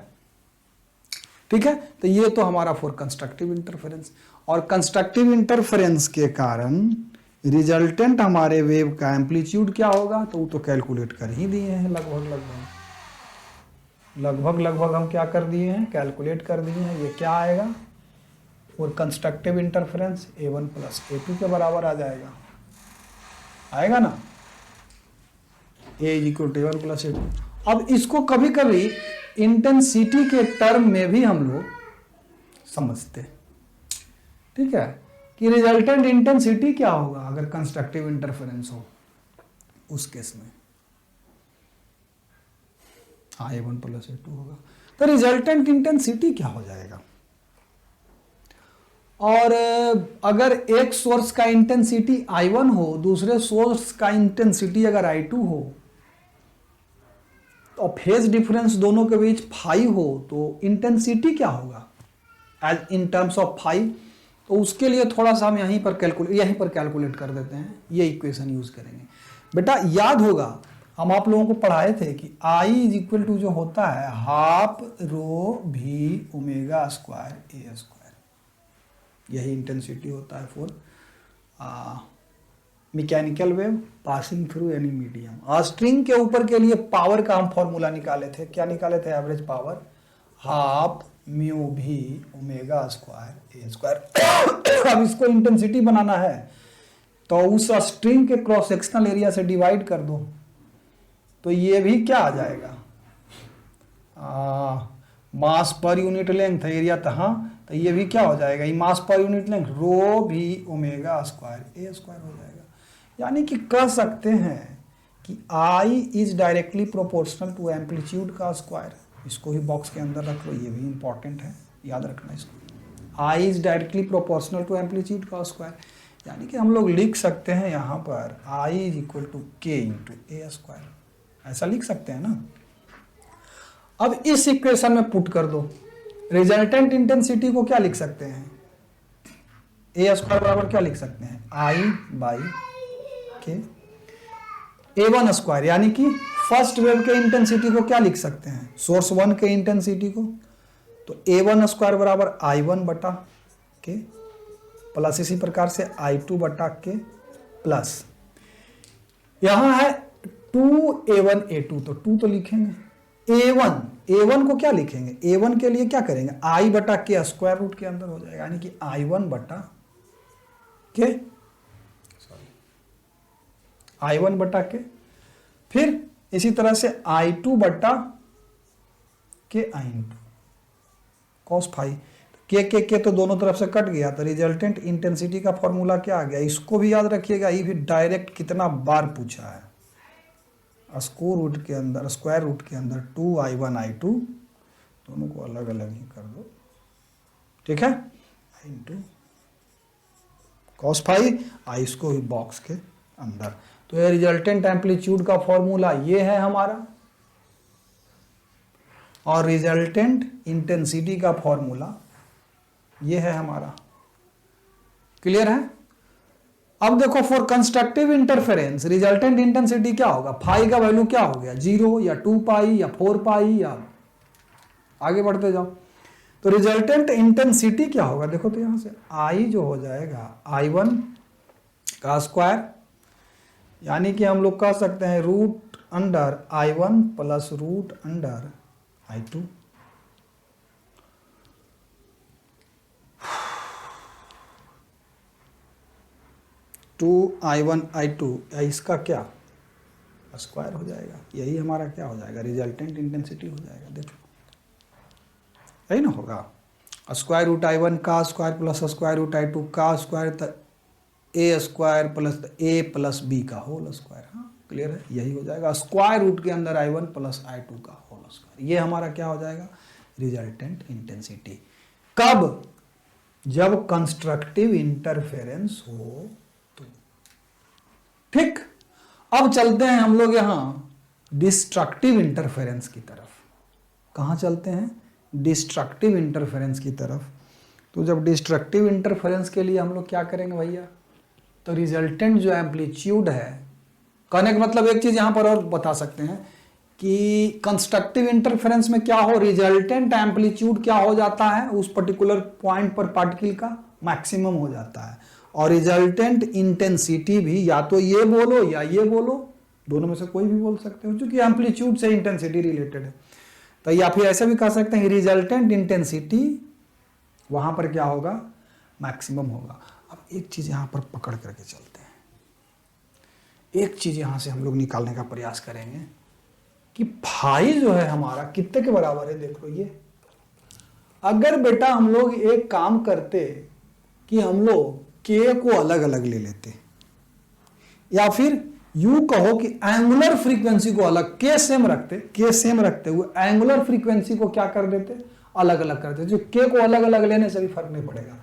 ठीक है, तो ये तो हमारा फॉर कंस्ट्रक्टिव इंटरफेरेंस, और कंस्ट्रक्टिव इंटरफेरेंस के कारण रिजल्टेंट हमारे वेव का एम्पलीट्यूड क्या होगा, तो वो तो कैलकुलेट कर ही दिए हैं, लगभग हम क्या कर दिए हैं, कैलकुलेट कर दिए हैं। ये क्या आएगा, और constructive interference A1 plus A2 के बराबर आ जाएगा, आएगा ना, A equal to A1 plus A2। अब इसको कभी कभी इंटेंसिटी के टर्म में भी हम लोग समझते, ठीक है, कि रिजल्टेंट इंटेंसिटी क्या होगा अगर कंस्ट्रक्टिव इंटरफेरेंस हो, उस केस में A1 प्लस A2 होगा, तो रिजल्टेंट इंटेंसिटी क्या हो जाएगा। और अगर एक सोर्स का इंटेंसिटी I1 हो, दूसरे सोर्स का इंटेंसिटी अगर I2 हो, तो फेज डिफरेंस दोनों के बीच फाई हो, तो इंटेंसिटी क्या होगा as in terms of phi. तो उसके लिए थोड़ा सा हम यहीं पर कैलकुलेट कर देते हैं, ये इक्वेशन यूज करेंगे। बेटा याद होगा हम आप लोगों को पढ़ाए थे कि I इज इक्वल टू जो होता है हाफ रो भी ओमेगा स्क्वायर ए स्क्वायर, यही इंटेंसिटी होता है for mechanical wave passing through any medium. String के ऊपर के लिए पावर का हम फॉर्मूला निकाले थे, क्या निकाले थे, एवरेज पावर हाफ म्यू भी ओमेगा स्क्वायर ए स्क्वायर। अब इसको इंटेंसिटी बनाना है तो उस स्ट्रिंग के क्रॉस सेक्शनल एरिया से डिवाइड कर दो, तो ये भी क्या आ जाएगा, मास पर यूनिट लेंथ एरिया, तो ये भी क्या हो जाएगा, ये मास पर यूनिट लेंथ रो भी ओमेगा स्क्वायर ए स्क्वायर हो जाएगा। यानी कि कह सकते हैं कि I is directly proportional to amplitude का स्क्वायर। इसको ही बॉक्स के अंदर रख लो, ये भी इंपॉर्टेंट है, याद रखना इसको। I is directly proportional to amplitude का स्क्वायर, यानी कि हम लोग लिख सकते हैं यहाँ पर I इज इक्वल टू के इंटू ए स्क्वायर, ऐसा लिख सकते हैं ना। अब इस इक्वेशन में पुट कर दो, रिजल्टेंट इंटेंसिटी को क्या लिख सकते हैं, ए स्क्वायर बराबर क्या लिख सकते हैं, I बाई के A1 स्क्वायर, यानी कि फर्स्ट वेव के इंटेंसिटी को क्या लिख सकते हैं, सोर्स 1 के इंटेंसिटी को, तो A1 स्क्वायर बराबर I1 बटा के प्लस इसी प्रकार से I2 बटा के प्लस यहां है 2A1 A2, तो 2 तो लिखेंगे, A1 को क्या लिखेंगे, A1 के लिए क्या करेंगे, I बटा के स्क्वायर रूट के अंदर हो जाएगा, यानी कि I1 बटा के I1 बटा के, फिर इसी तरह से I2 बटा के I इंटू कॉस फाई, के तो दोनों तरफ से कट गया, तो रिजल्टेंट इंटेंसिटी का फॉर्मूला क्या आ गया, इसको भी याद रखिएगा, ये भी डायरेक्ट कितना बार पूछा है, स्क्वायर रूट के अंदर 2I1 I2 दोनों को अलग अलग ही कर दो, ठीक है, I इंटू कॉस फाई, आई इसको ही बॉक्स के अंदर। तो ये रिजल्टेंट एम्पलीट्यूड का फॉर्मूला ये है हमारा, और रिजल्टेंट इंटेंसिटी का फॉर्मूला ये है हमारा। क्लियर है? अब देखो for constructive interference resultant intensity क्या होगा, फाई का वैल्यू क्या हो गया, 0 या 2 पाई या 4 पाई, या आगे बढ़ते जाओ। तो रिजल्टेंट इंटेंसिटी क्या होगा, देखो तो यहां से आई जो हो जाएगा I1 का स्क्वायर, यानी कि हम लोग कह सकते हैं root under I1 plus root under I2। 2i1 i2 इसका क्या स्क्वायर हो जाएगा, यही हमारा क्या हो जाएगा, रिजल्टेंट इंटेंसिटी हो जाएगा। देखो यही ना होगा, स्क्वायर रूट i1 का square plus square root i2 का स्क्वायर, ए स्क्वायर प्लस ए प्लस बी का होल स्क्वायर। हाँ क्लियर है, यही हो जाएगा स्क्वायर रूट के अंदर i1 प्लस i2 का होल स्क्वायर। ये हमारा क्या हो जाएगा, रिजल्टेंट इंटेंसिटी। कब, जब कंस्ट्रक्टिव इंटरफेरेंस हो तो। ठीक, अब चलते हैं हम लोग यहां डिस्ट्रक्टिव इंटरफेरेंस की तरफ। कहां चलते हैं, डिस्ट्रक्टिव इंटरफेरेंस की तरफ। तो जब डिस्ट्रक्टिव इंटरफेरेंस के लिए हम लोग क्या करेंगे भैया, तो रिजल्टेंट जो एम्पलीट्यूड है, कहने का मतलब एक चीज यहां पर और बता सकते हैं कि कंस्ट्रक्टिव इंटरफेरेंस में क्या हो, रिजल्टेंट एम्पलीट्यूड क्या हो जाता है, उस पर्टिकुलर पॉइंट पर पार्टिकल का मैक्सिमम हो जाता है, और रिजल्टेंट इंटेंसिटी भी या तो ये बोलो या ये बोलो, दोनों में से कोई भी बोल सकते हो, क्योंकि एम्पलीट्यूड से इंटेंसिटी रिलेटेड है। तो या फिर ऐसे भी कह सकते हैं रिजल्टेंट इंटेंसिटी वहां पर क्या होगा, मैक्सिमम होगा। अब एक चीज यहां पर पकड़ करके चलते हैं, एक चीज यहां से हम लोग निकालने का प्रयास करेंगे कि फाई जो है हमारा कितने के बराबर है। देख लो ये, अगर बेटा हम लोग एक काम करते कि हम लोग के को अलग अलग ले लेते, या फिर यू कहो कि एंगुलर फ्रीक्वेंसी को अलग, के सेम रखते हुए एंगुलर फ्रीक्वेंसी को क्या कर देते, अलग अलग कर देते, जो के को अलग अलग लेने से भी फर्क नहीं पड़ेगा।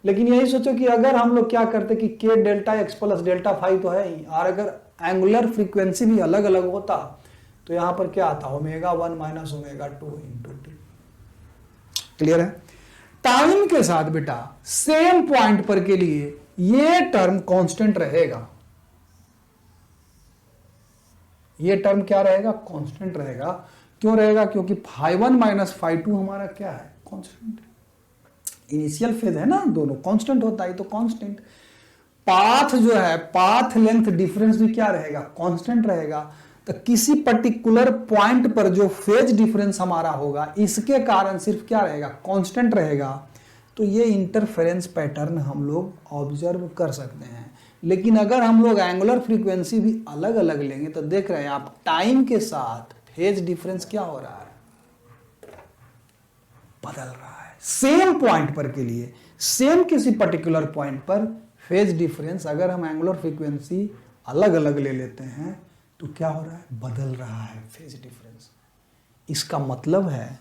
लेकिन यही सोचो कि अगर हम लोग क्या करते कि k delta x plus delta phi तो है ही, और अगर एंगुलर फ्रीक्वेंसी भी अलग अलग होता तो यहां पर क्या आता, omega 1 minus omega 2 into T. Clear है। टाइम के साथ बेटा सेम पॉइंट पर के लिए ये टर्म कांस्टेंट रहेगा, ये टर्म क्या रहेगा, कांस्टेंट रहेगा। क्यों रहेगा, क्योंकि φ1 माइनस φ2 हमारा क्या है, कांस्टेंट। इनिशियल फेज है ना, दोनों कांस्टेंट होता है तो कांस्टेंट। पाथ जो है, पाथ लेंथ डिफरेंस भी क्या रहेगा, कांस्टेंट रहेगा। तो किसी पर्टिकुलर पॉइंट पर जो फेज डिफरेंस हमारा होगा, इसके कारण सिर्फ क्या रहेगा, कांस्टेंट रहेगा। तो ये इंटरफेरेंस पैटर्न हम लोग ऑब्जर्व कर सकते हैं। लेकिन अगर हम लोग एंगुलर फ्रीक्वेंसी भी अलग अलग लेंगे तो देख रहे हैं आप, टाइम के साथ फेज डिफरेंस क्या हो रहा है, बदल रहा है। सेम पॉइंट पर के लिए, सेम किसी पर्टिकुलर पॉइंट पर फेज डिफरेंस अगर हम एंगुलर फ्रीक्वेंसी अलग अलग ले लेते हैं तो क्या हो रहा है, बदल रहा है फेज डिफरेंस। इसका मतलब है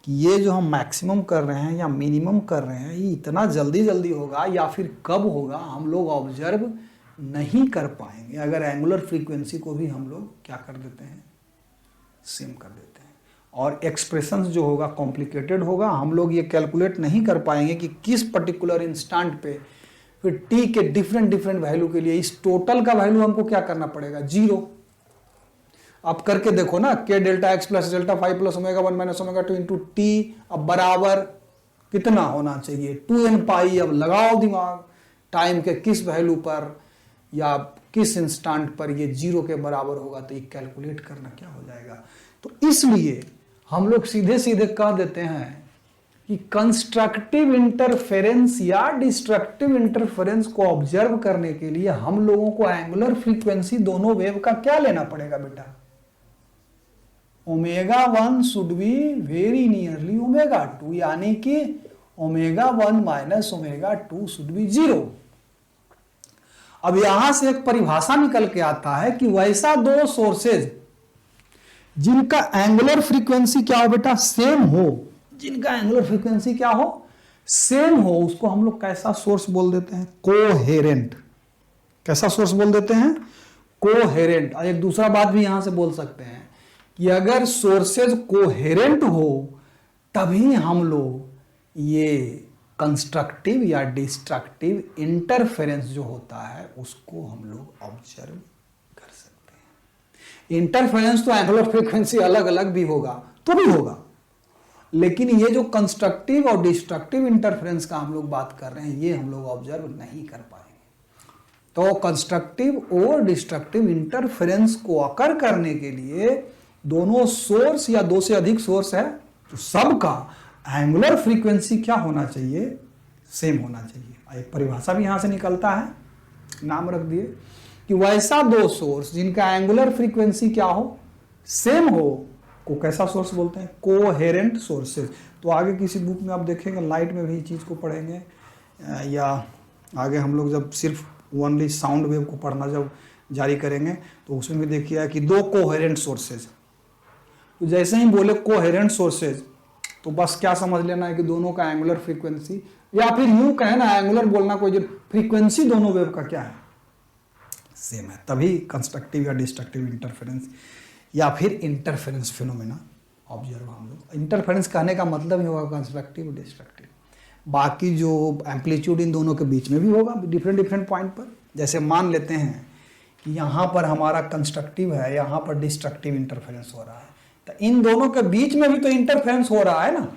कि ये जो हम मैक्सिमम कर रहे हैं या मिनिमम कर रहे हैं, ये इतना जल्दी जल्दी होगा या फिर कब होगा हम लोग ऑब्जर्व नहीं कर पाएंगे, अगर एंगुलर फ्रीक्वेंसी को भी हम लोग क्या कर देते हैं, सेम कर देते हैं। और एक्सप्रेशंस जो होगा कॉम्प्लिकेटेड होगा, हम लोग ये कैलकुलेट नहीं कर पाएंगे कि किस पर्टिकुलर इंस्टेंट पे फिर टी के डिफरेंट वैल्यू के लिए इस टोटल का वैल्यू हमको क्या करना पड़ेगा, 0। अब करके देखो ना, k delta x plus delta phi plus omega 1 minus omega 2 into t, अब बराबर कितना होना चाहिए, 2n पाई। अब लगाओ दिमाग, टाइम के किस वैल्यू पर या किस इंस्टेंट पर ये 0 के बराबर होगा, तो ये कैलकुलेट करना क्या हो जाएगा। तो इसलिए हम लोग सीधे सीधे कह देते हैं कि कंस्ट्रक्टिव इंटरफेरेंस या डिस्ट्रक्टिव इंटरफेरेंस को ऑब्जर्व करने के लिए हम लोगों को एंगुलर फ्रीक्वेंसी दोनों वेव का क्या लेना पड़ेगा बेटा, omega 1 should be very nearly omega 2, यानी कि omega 1 minus omega 2 should be 0। अब यहां से एक परिभाषा निकल के आता है कि वैसा दो सोर्सेज जिनका एंगुलर फ्रीक्वेंसी क्या हो बेटा, सेम हो, जिनका एंगुलर फ्रीक्वेंसी क्या हो, सेम हो, उसको हम लोग कैसा सोर्स बोल देते हैं, कोहेरेंट। कैसा सोर्स बोल देते हैं, कोहेरेंट। और एक दूसरा बात भी यहां से बोल सकते हैं कि अगर सोर्सेज कोहेरेंट हो तभी हम लोग ये कंस्ट्रक्टिव या डिस्ट्रक्टिव इंटरफेरेंस जो होता है उसको हम लोग ऑब्जर्व कर सकते हैं। इंटरफेरेंस तो एंगुलर फ्रीक्वेंसी अलग अलग भी होगा तो भी होगा, लेकिन ये जो कंस्ट्रक्टिव और डिस्ट्रक्टिव इंटरफेरेंस का हम लोग बात कर रहे हैं, ये हम लोग ऑब्जर्व नहीं कर पाएंगे। तो कंस्ट्रक्टिव और डिस्ट्रक्टिव इंटरफेरेंस को अकर करने के लिए दोनों सोर्स या दो से अधिक सोर्स है तो सबका एंगुलर फ्रीक्वेंसी क्या होना चाहिए, सेम होना चाहिए। एक परिभाषा भी यहां से निकलता है नाम रख दिए कि वैसा दो सोर्स जिनका एंगुलर फ्रीक्वेंसी क्या हो, सेम हो, को कैसा सोर्स बोलते हैं, कोहेरेंट सोर्सेज। तो आगे किसी बुक में आप देखेंगे, लाइट में भी इस चीज़ को पढ़ेंगे, या आगे हम लोग जब सिर्फ ओनली साउंड वेव को पढ़ना जब जारी करेंगे तो उसमें भी देखिए कि दो कोहेरेंट सोर्सेज। तो जैसे ही बोले कोहेरेंट सोर्सेज तो बस क्या समझ लेना है कि दोनों का एंगुलर फ्रीक्वेंसी, या फिर यूं कहे ना, एंगुलर बोलना कोई फ्रीक्वेंसी दोनों वेव का क्या है, सेम है। तभी कंस्ट्रक्टिव या डिस्ट्रक्टिव इंटरफेरेंस या फिर इंटरफेरेंस फिनोमेना ऑब्जर्व हम लोग। इंटरफेरेंस कहने का मतलब ही होगा कंस्ट्रक्टिव डिस्ट्रक्टिव। बाकी जो एम्पलीट्यूड इन दोनों के बीच में भी होगा डिफरेंट डिफरेंट पॉइंट पर। जैसे मान लेते हैं कि यहाँ पर हमारा कंस्ट्रक्टिव है, यहाँ पर डिस्ट्रक्टिव इंटरफेरेंस हो रहा है, तो इन दोनों के बीच में भी तो इंटरफेरेंस हो रहा है ना,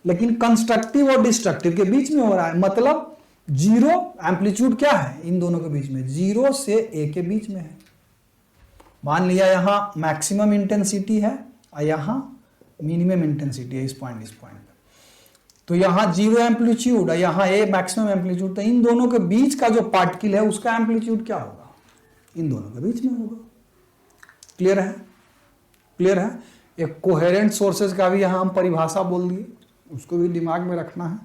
लेकिन कंस्ट्रक्टिव और डिस्ट्रक्टिव के बीच में हो रहा है। मतलब जीरो एम्पलीट्यूड क्या है इन दोनों के बीच में, 0 से a के बीच में है। मान लिया यहाँ मैक्सिमम इंटेंसिटी है और यहाँ मिनिमम इंटेंसिटी है इस पॉइंट पर, तो यहाँ 0 एम्पलीट्यूड और यहाँ a मैक्सिमम एम्पलीट्यूड, तो इन दोनों के बीच का जो पार्टिकल है उसका एम्पलीट्यूड क्या होगा, इन दोनों के बीच में होगा। क्लियर है, क्लियर है। एक कोहेरेंट सोर्सेज का भी यहाँ हम परिभाषा बोल दिए, उसको भी दिमाग में रखना है।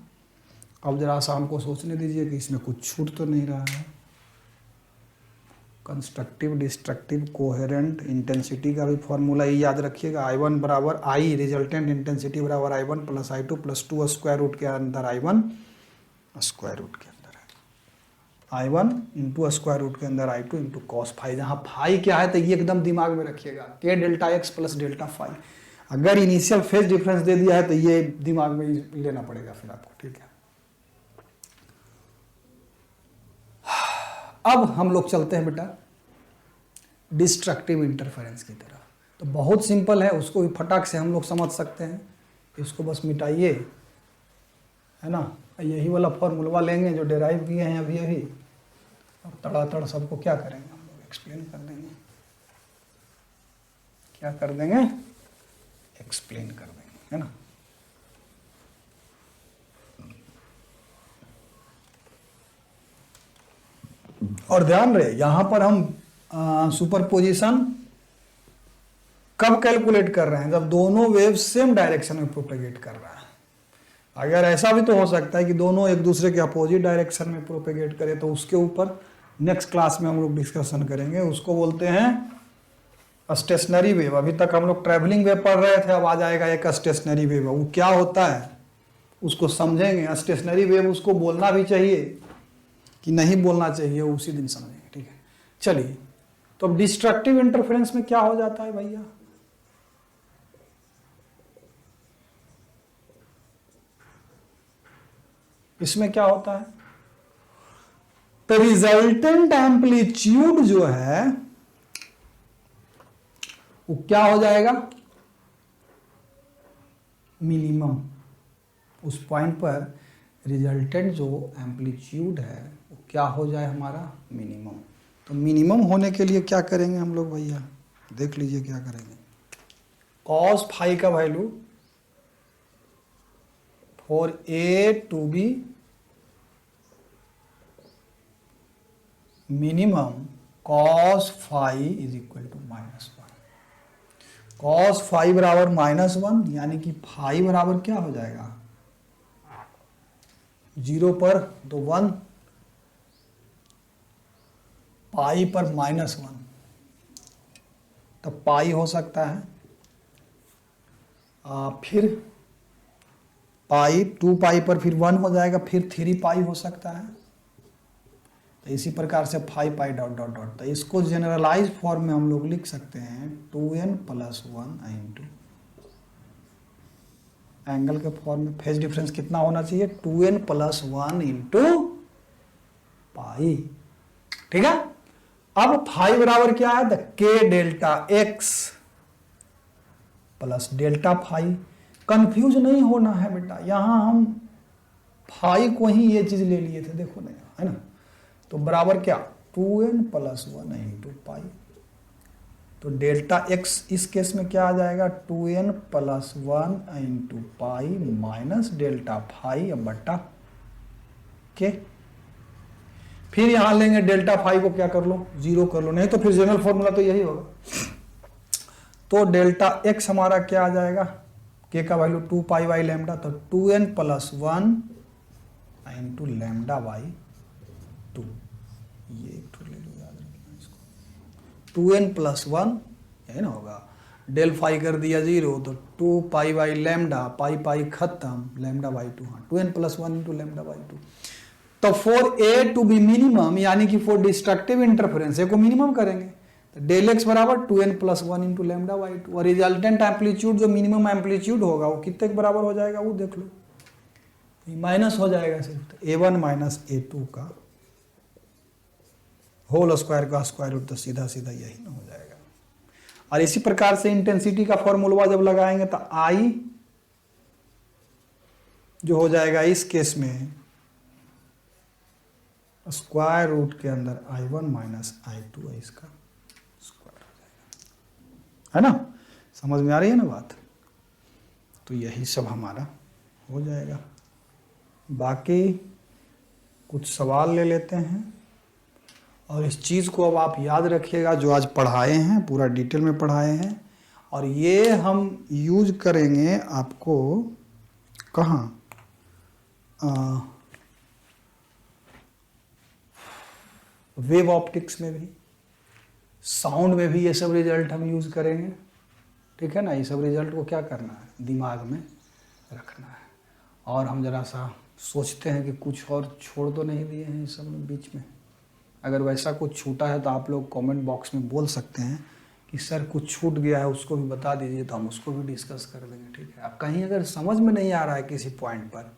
अब जरा सा हमको सोचने दीजिए कि इसमें कुछ छूट तो नहीं रहा है। कंस्ट्रक्टिव डिस्ट्रक्टिव कोहेरेंट इंटेंसिटी का भी फॉर्मूला ही याद रखिएगा, I1 बराबर I रिजल्टेंट इंटेंसिटी बराबर I1 plus I2 plus 2 square root के अंदर I1 स्क्वायर रूट के अंदर है I1 इंटू स्क्वायर रूट के अंदर I2 इंटू कॉस फाई। जहाँ फाई क्या है तो ये एकदम दिमाग में रखिएगा, k delta x plus delta phi. अगर इनिशियल फेज डिफरेंस दे दिया है तो ये दिमाग में लेना पड़ेगा फिर आपको, ठीक है। अब हम लोग चलते हैं बेटा डिस्ट्रक्टिव इंटरफेरेंस की तरफ। तो बहुत सिंपल है, उसको भी फटाक से हम लोग समझ सकते हैं। इसको बस मिटाइए, है ना, यही वाला फॉर्मूला लेंगे जो डेराइव किए हैं अभी अभी, और तड़ातड़ सबको क्या करेंगे हम लोग, एक्सप्लेन कर देंगे। क्या कर देंगे, एक्सप्लेन कर देंगे, है ना। और ध्यान रहे यहां पर हम सुपरपोजिशन कब कैलकुलेट कर रहे हैं, जब दोनों वेव सेम डायरेक्शन में प्रोपेगेट कर रहा है। अगर ऐसा भी तो हो सकता है कि दोनों एक दूसरे के अपोजिट डायरेक्शन में प्रोपेगेट करें, तो उसके ऊपर नेक्स्ट क्लास में हम लोग डिस्कशन करेंगे। उसको बोलते हैं स्टेशनरी वेव। अभी तक हम लोग ट्रैवलिंग वेव पढ़ रहे थे, अब आ जाएगा एक स्टेशनरी वेव। वो क्या होता है उसको समझेंगे। स्टेशनरी वेव उसको बोलना भी चाहिए कि नहीं बोलना चाहिए, उसी दिन समझेंगे, ठीक है। चलिए, तो अब डिस्ट्रक्टिव इंटरफेरेंस में क्या हो जाता है भैया, इसमें क्या होता है, तो रिजल्टेंट एम्पलीट्यूड जो है वो क्या हो जाएगा, मिनिमम। उस पॉइंट पर रिजल्टेंट जो एम्पलीट्यूड है वो क्या हो जाए हमारा, मिनिमम। तो मिनिमम होने के लिए क्या करेंगे हम लोग भैया, देख लीजिए क्या करेंगे। कॉस फाई का value for a to be minimum cos phi is equal to -1। Cos phi बराबर -1, यानी कि फाई बराबर क्या हो जाएगा, 0 पर तो 1, पाई पर -1, तब पाई हो सकता है। फिर पाई 2 पाई पर फिर 1 हो जाएगा, फिर 3 पाई हो सकता है। तो इसी प्रकार से 5 पाई डॉट डॉट डॉट। तो इसको जनरलाइज फॉर्म में हम लोग लिख सकते हैं 2n + 1 इंटू एंगल के फॉर्म में फेज डिफरेंस कितना होना चाहिए, 2n + 1 इंटू पाई, ठीक है। अब फाई बराबर क्या है, k delta x plus delta phi. Confuse नहीं होना है बेटा, यहां हम फाई को ही ये चीज ले लिए थे, देखो ना, है ना। तो बराबर क्या, 2n + 1 इंटू पाई। तो डेल्टा एक्स इस केस में क्या आ जाएगा, 2n + 1 into pi minus delta phi बट्टा के। फिर यहां लेंगे डेल्टा फाई को क्या कर लो, 0 कर लो, नहीं तो फिर जनरल फॉर्मूला तो यही होगा। तो डेल्टा एक्स हमारा क्या आ जाएगा, के का वैल्यू 2 पाई बाई लैम्डा, तो 2n plus 1 into lambda by 2, ये एक तो ले लो, याद रखना इसको, 2n प्लस 1 यही ना होगा, डेल फाई कर दिया 0 तो 2 पाई बाई लैम्डा, पाई पाई खत्म, लैम्डा बाई 2, हाँ 2n plus 1 into lambda by 2। तो for a to be minimum, यानी कि फॉर डिस्ट्रक्टिव इंटरफेरेंस ए को मिनिमम करेंगे, तो डेल एक्स बराबर 2n plus 1 into lambda by 2, और रिजल्टेंट एम्पलीट्यूड जो मिनिमम एम्पलीट्यूड होगा वो कितने के बराबर हो जाएगा वो देख लो, माइनस हो जाएगा सिर्फ, तो a1 माइनस a2 का होल स्क्वायर का स्क्वायर रूट, तो सीधा सीधा यही ना हो जाएगा। और इसी प्रकार से इंटेंसिटी का फॉर्मूला जब लगाएंगे तो I जो हो जाएगा इस केस में स्क्वायर रूट के अंदर I1 माइनस I2 है, इसका स्क्वायर हो जाएगा, है ना, समझ में आ रही है ना बात। तो यही सब हमारा हो जाएगा। बाकी कुछ सवाल ले लेते हैं, और इस चीज़ को अब आप याद रखिएगा, जो आज पढ़ाए हैं पूरा डिटेल में पढ़ाए हैं, और ये हम यूज करेंगे आपको कहाँ, वेव ऑप्टिक्स में भी, साउंड में भी ये सब रिजल्ट हम यूज करेंगे, ठीक है ना। ये सब रिजल्ट को क्या करना है, दिमाग में रखना है। और हम जरा सा सोचते हैं कि कुछ और छोड़ तो नहीं दिए हैं इस सब में बीच में, अगर वैसा कुछ छूटा है तो आप लोग कमेंट बॉक्स में बोल सकते हैं कि सर कुछ छूट गया है, उसको भी बता दीजिए, तो हम उसको भी डिस्कस कर देंगे, ठीक है। अब कहीं अगर समझ में नहीं आ रहा है किसी पॉइंट पर,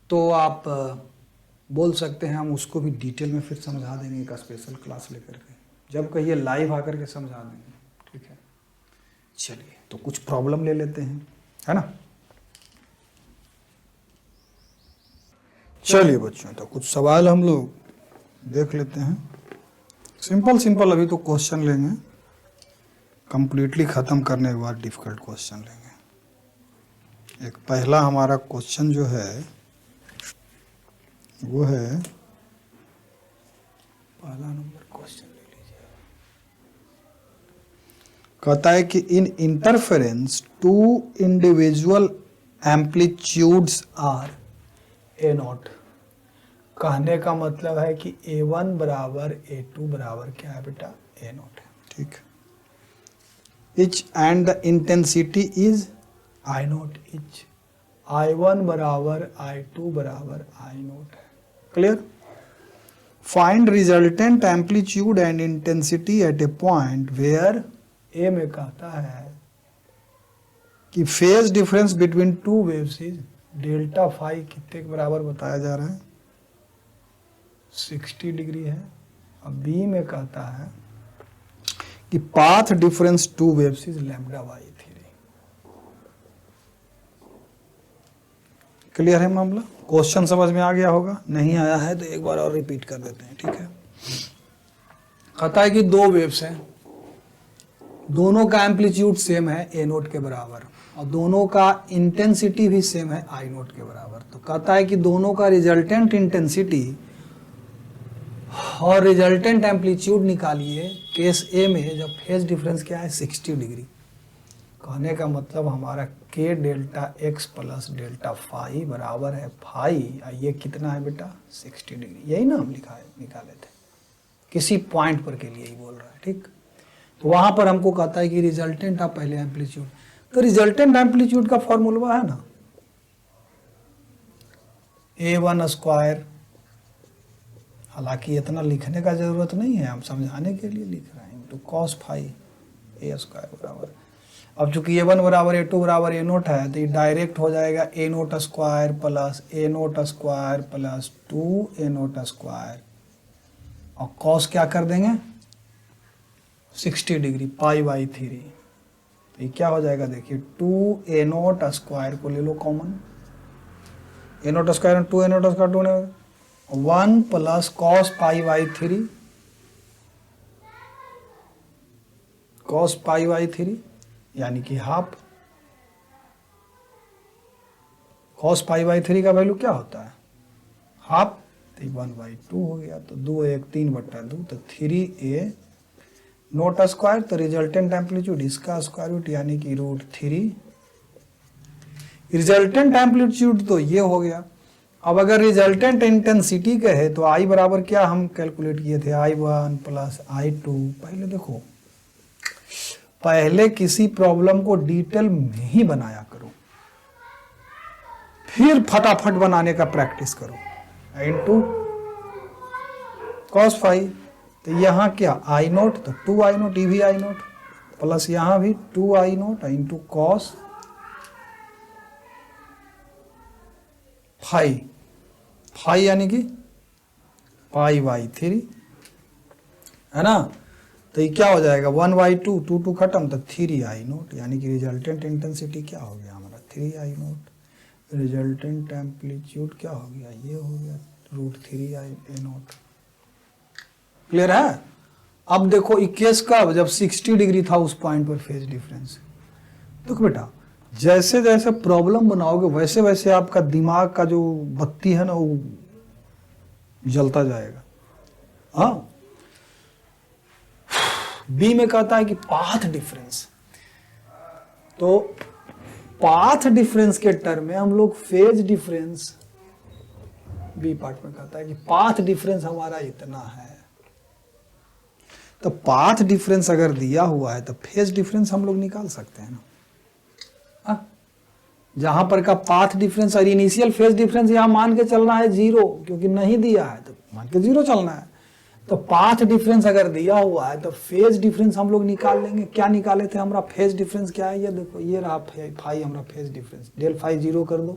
तो आप बोल सकते हैं, हम उसको भी डिटेल में फिर समझा देंगे एक स्पेशल क्लास लेकर के, जब कहिए लाइव आकर के समझा देंगे, ठीक है। चलिए तो कुछ प्रॉब्लम ले लेते हैं, है ना। चलिए बच्चों, तो कुछ सवाल हम लोग देख लेते हैं, सिंपल सिंपल। अभी तो क्वेश्चन लेंगे, कंप्लीटली ख़त्म करने के बाद डिफ़िकल्ट क्वेश्चन लेंगे। एक पहला हमारा क्वेश्चन जो है वो है, पहला नंबर क्वेश्चन ले लीजिए। कहता है कि in interference two individual amplitudes are A naught. कहने का मतलब है कि A1 बराबर A2 बराबर क्या है बेटा, A नॉट है, ठीक। Each and the intensity is I naught each, I1 बराबर I2 बराबर I नॉट है, clear. Find resultant amplitude and intensity at a point where a में कहता है कि phase difference between two waves is delta phi कितने के बराबर बताया जा रहा है, 60 डिग्री है। अब बी में कहता है कि path difference to waves is lambda by 3। Clear है मामला, क्वेश्चन समझ में आ गया होगा, नहीं आया है तो एक बार और रिपीट कर देते हैं, ठीक है। कहता है कि दो वेव्स हैं, दोनों का एम्पलीट्यूड सेम है ए नोट के बराबर, और दोनों का इंटेंसिटी भी सेम है आई नोट के बराबर। तो कहता है कि दोनों का रिजल्टेंट इंटेंसिटी और रिजल्टेंट एम्पलीट्यूड निकालिए केस ए में, जब फेज डिफरेंस क्या है 60 डिग्री। कहने का मतलब हमारा के delta x plus delta phi बराबर है फाई, ये कितना है बेटा 60 डिग्री, यही ना हम निकाले थे, किसी पॉइंट पर के लिए ही बोल रहा है, ठीक। तो वहां पर हमको कहता है कि रिजल्टेंट आप पहले एम्पलीट्यूड, तो रिजल्टेंट एम्पलीट्यूड का फॉर्मूला है ना A1 स्क्वायर, हालांकि इतना लिखने का जरूरत नहीं है, हम समझाने के लिए लिख रहे हैं, तो कॉस फाई ए स्क्वायर बराबर। अब चूंकि A1 बराबर A2 बराबर A नोट है, तो ये डायरेक्ट हो जाएगा A naught square plus A naught square plus 2A naught square, और कॉस क्या कर देंगे 60 डिग्री पाई बाई 3। तो ये क्या हो जाएगा, देखिए 2A नोट स्क्वायर को ले लो common, A naught square 2A naught square 2 ने 1 plus cos pi by 3, cos pi by 3 यानी कि हाफ। कॉस पाई बाई 3 का वैल्यू क्या होता है हाफ, तो 1/2 हो गया, तो 2 1 3/2, तो 3a नोट स्क्वायर, तो रिजल्टेंट एम्पलीट्यूड इसका स्क्वायर रूट यानी कि √3। रिजल्टेंट एम्पलीट्यूड तो ये हो गया। अब अगर रिजल्टेंट इंटेंसिटी कहे तो I बराबर क्या हम कैलकुलेट किए थे, I1 प्लस I2। पहले देखो, पहले किसी प्रॉब्लम को डिटेल में ही बनाया करो, फिर फटाफट बनाने का प्रैक्टिस करो। इनटू cos फाई, तो यहाँ क्या I0, तो 2I0, ये भी I0 प्लस यहाँ भी 2I0 into cos phi, phi यानी कि π/3 है ना। तो ये क्या हो जाएगा 1/2, 2 खत्म, तो 3I0 यानी कि रिजल्टेंट इंटेंसिटी क्या हो गया हमारा 3I0। रिजल्टेंट एम्पलीट्यूड क्या हो गया, ये हो गया √3I0। क्लियर है। अब देखो ये केस का जब 60 डिग्री था उस पॉइंट पर फेज डिफरेंस। देखो बेटा, जैसे जैसे प्रॉब्लम बनाओगे वैसे वैसे आपका दिमाग का जो बत्ती है ना वो जलता जाएगा। हाँ, बी में कहता है कि पाथ डिफरेंस, तो पाथ डिफरेंस के टर्म में हम लोग फेज डिफरेंस, बी पार्ट में कहता है कि पाथ डिफरेंस हमारा इतना है, तो पाथ डिफरेंस अगर दिया हुआ है तो फेज डिफरेंस हम लोग निकाल सकते हैं ना। जहां पर का पाथ डिफरेंस और इनिशियल फेज डिफरेंस यहां मान के चलना है 0, क्योंकि नहीं दिया है तो मान के 0 चलना है। तो पाथ डिफरेंस अगर दिया हुआ है तो फेज डिफरेंस हम लोग निकाल लेंगे। क्या निकाले थे, हमारा फेज डिफरेंस क्या है, ये देखो, ये रहा फाई हमारा फेज डिफरेंस। डेल फाई 0 कर दो,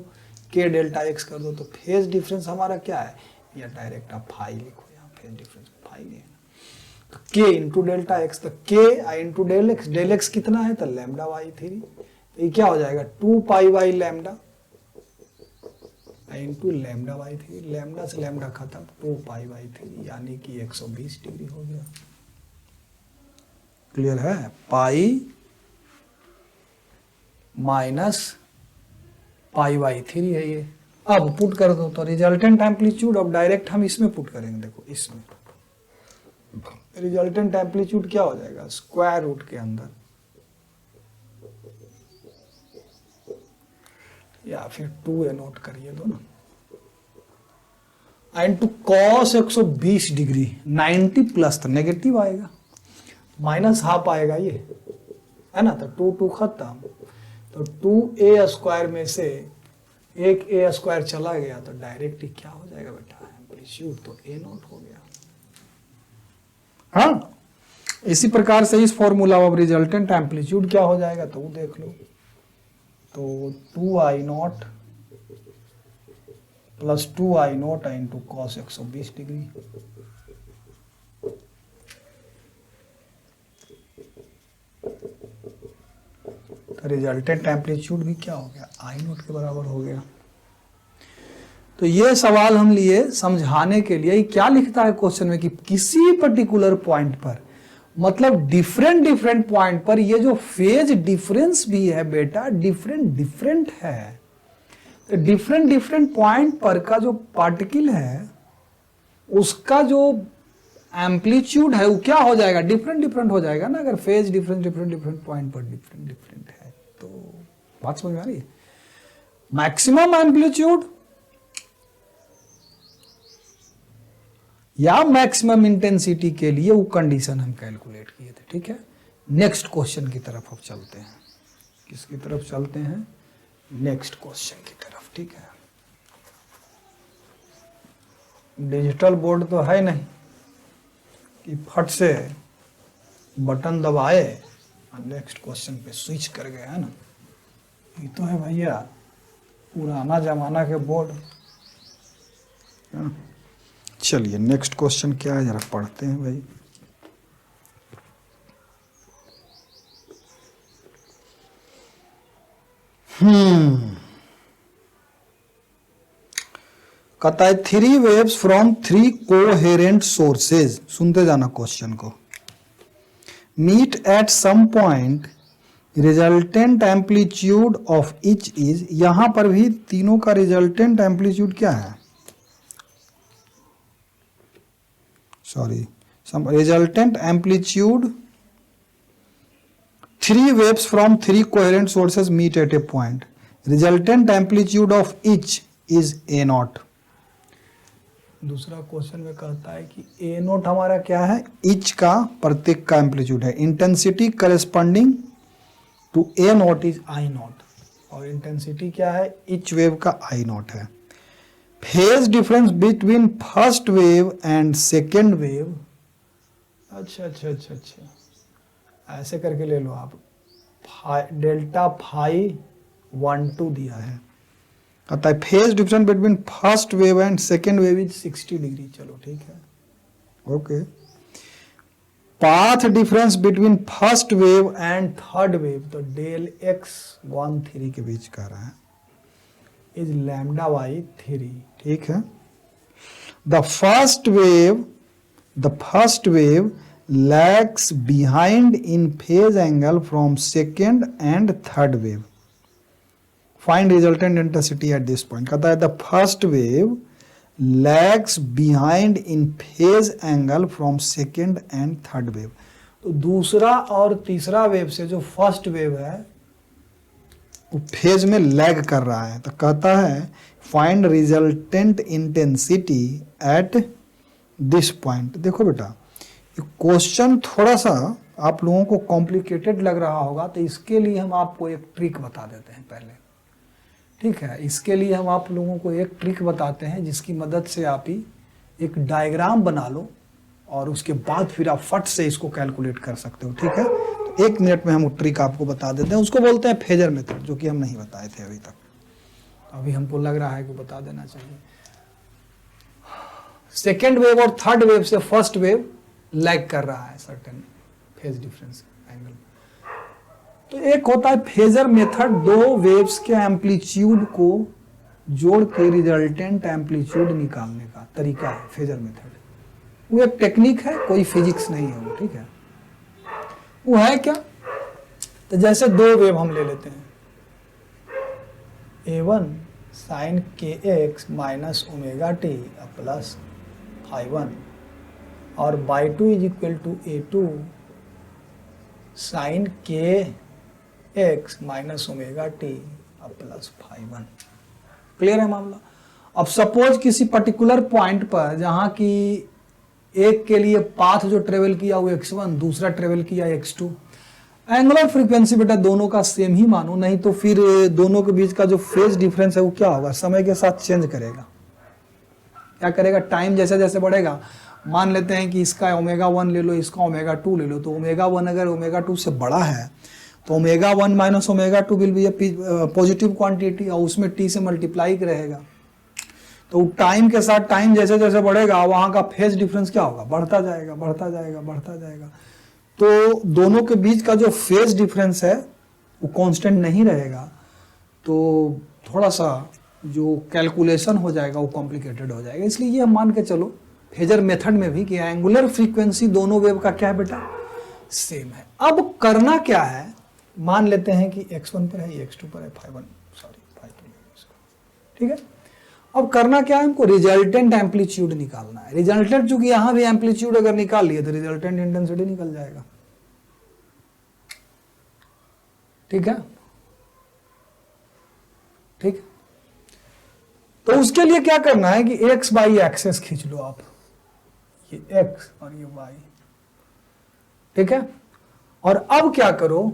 के डेल्टा एक्स कर दो, तो फेज डिफरेंस हमारा क्या है, या डायरेक्ट आप फाई लिखो, यहाँ फेज डिफरेंस फाई नहीं है, तो के इंटू डेल्टा एक्स, तो के इंटू डेल एक्स कितना है, तो λ/3, तो ये क्या हो जाएगा 2π/λ इंटू λ/3, लैम्डा से लैम्डा खत्म, 2π/3 यानी कि 120 डिग्री हो गया। क्लियर है। पाई माइनस π/3 है ये। अब पुट कर दो, तो रिजल्टेंट एम्पलीट्यूड अब डायरेक्ट हम इसमें पुट करेंगे। देखो इसमें रिजल्टेंट एम्पलीट्यूड क्या हो जाएगा, स्क्वायर रूट के अंदर या फिर 2a नोट करिए दो ना, इंटू कॉस 120 डिग्री, 90 प्लस तो नेगेटिव आएगा, माइनस हाफ आएगा ये, है ना। तो 2 खत्म, तो 2a स्क्वायर में से एक a स्क्वायर चला गया, तो डायरेक्टली क्या हो जाएगा बेटा, एम्पलीट्यूड तो a नोट हो गया। हाँ, इसी प्रकार से इस फॉर्मूला में रिजल्टेंट एम्पलीट्यूड क्या हो जाएगा तो वो देख लो, तो 2I0 plus 2I0 into cos 120 degree, तो रिजल्टेंट एम्पलीट्यूड भी क्या हो गया, I0 के बराबर हो गया। तो ये सवाल हम लिए समझाने के लिए, क्या लिखता है क्वेश्चन में कि किसी पर्टिकुलर पॉइंट पर, मतलब डिफरेंट पॉइंट पर ये जो फेज डिफरेंस भी है बेटा डिफरेंट है। तो डिफरेंट पॉइंट पर का जो पार्टिकल है उसका जो एम्पलीट्यूड है वो क्या हो जाएगा, डिफरेंट हो जाएगा ना। अगर फेज डिफरेंट पॉइंट पर डिफरेंट है तो बात समझ में आ रही है। मैक्सिमम एम्पलीट्यूड या मैक्सिमम इंटेंसिटी के लिए वो कंडीशन हम कैलकुलेट किए थे। ठीक है, नेक्स्ट क्वेश्चन की तरफ अब चलते हैं। किसकी तरफ चलते हैं, नेक्स्ट क्वेश्चन की तरफ। ठीक है, डिजिटल बोर्ड तो है नहीं कि फट से बटन दबाए और नेक्स्ट क्वेश्चन पे स्विच कर गए, है ना। ये तो है भैया पुराना जमाना के बोर्ड। चलिए नेक्स्ट क्वेश्चन क्या है जरा पढ़ते हैं भाई। कहता है 3 वेव्स फ्रॉम 3 कोहेरेंट सोर्सेज, सुनते जाना क्वेश्चन को, meet at some point, resultant amplitude of each is. यहां पर भी तीनों का रिजल्टेंट एम्पलीट्यूड क्या है, sorry, some resultant amplitude, three waves from three coherent sources meet at a point. Resultant amplitude of each is A naught. दूसरा क्वेश्चन में कहता है कि ए नोट हमारा क्या है, इच का, प्रत्येक का एम्पलीट्यूड है. Intensity corresponding to a naught is I naught, और इंटेंसिटी क्या है, इच वेव का आई नोट है. Phase difference between first wave and second wave. अच्छा अच्छा अच्छा अच्छा, ऐसे करके ले लो आप. डेल्टा फाई 1 2 दिया है, कहता है phase difference between first wave and second wave is 60 degree. चलो ठीक है, okay. Path difference between first wave and third wave, तो डेल एक्स 1 3 के बीच का रहा है, इज लैम्डा बाई 3. ठीक है. The first wave lags behind in phase angle from second and third wave. Find resultant intensity at this point. कहता है the first wave lags behind in phase angle from second and third wave. तो दूसरा और तीसरा वेव से जो फर्स्ट वेव है वो फेज में लैग कर रहा है. तो कहता है find resultant intensity at this point. देखो बेटा, क्वेश्चन थोड़ा सा आप लोगों को कॉम्प्लिकेटेड लग रहा होगा, तो इसके लिए हम आपको एक ट्रिक बता देते हैं पहले. ठीक है, इसके लिए हम आप लोगों को एक ट्रिक बताते हैं जिसकी मदद से आप ही एक डायग्राम बना लो और उसके बाद फिर आप फट से इसको कैलकुलेट कर सकते हो. ठीक है, तो 1 मिनट में हम वो ट्रिक आपको बता देते हैं. उसको बोलते हैं फेजर मेथड, जो कि हम नहीं बताए थे अभी तक. अभी हमको लग रहा है कि बता देना चाहिए. सेकेंड वेव और थर्ड वेव से फर्स्ट वेव लैग कर रहा है सर्टेन फेज डिफरेंस एंगल. तो एक होता है फेजर मेथड, दो वेव्स के एम्पलीट्यूड को जोड़ के रिजल्टेंट एम्पलीट्यूड निकालने का तरीका है फेजर मेथड. वो एक टेक्निक है, कोई फिजिक्स नहीं है वो. ठीक है, वो है क्या, तो जैसे दो वेव हम ले लेते हैं, A1 sine kx minus omega T plus phi1 और by 2 is equal to A2 sine kx minus omega T plus phi1. Clear है मामला. अब सपोज किसी पर्टिकुलर पॉइंट पर जहां की एक के लिए पाथ जो ट्रेवल किया वो x1, दूसरा ट्रेवल किया x2, एंगुलर फ्रीक्वेंसी बेटा दोनों का सेम ही मानो, नहीं तो फिर दोनों के बीच का जो फेज डिफरेंस है वो क्या होगा, समय के साथ चेंज करेगा. क्या करेगा, टाइम जैसे जैसे बढ़ेगा. मान लेते हैं कि इसका ओमेगा 1 ले लो, इसका ओमेगा 2 ले लो, तो ओमेगा 1 अगर ओमेगा 2 से बड़ा है तो omega 1 minus omega 2 will be positive quantity, और उसमें टी से मल्टीप्लाई रहेगा. तो टाइम के साथ, टाइम जैसे जैसे बढ़ेगा वहां का फेज डिफरेंस क्या होगा, बढ़ता जाएगा बढ़ता जाएगा बढ़ता जाएगा. तो दोनों के बीच का जो फेज डिफरेंस है वो कांस्टेंट नहीं रहेगा, तो थोड़ा सा जो कैलकुलेशन हो जाएगा वो कॉम्प्लिकेटेड हो जाएगा. इसलिए ये मान के चलो फेजर मेथड में भी कि एंगुलर फ्रीक्वेंसी दोनों वेव का क्या है बेटा, सेम है. अब करना क्या है, मान लेते हैं कि x1 पर है, x2 पर है, phi1 ठीक है. अब करना क्या है, हमको रिजल्टेंट एम्पलीट्यूड निकालना है. रिजल्टेंट चूंकि यहां भी एम्पलीट्यूड अगर निकाल लिए तो रिजल्टेंट इंटेंसिटी निकल जाएगा. ठीक है, ठीक. तो उसके लिए क्या करना है कि x बाई एक्सेस खींच लो आप, ये x और ये y. ठीक है, और अब क्या करो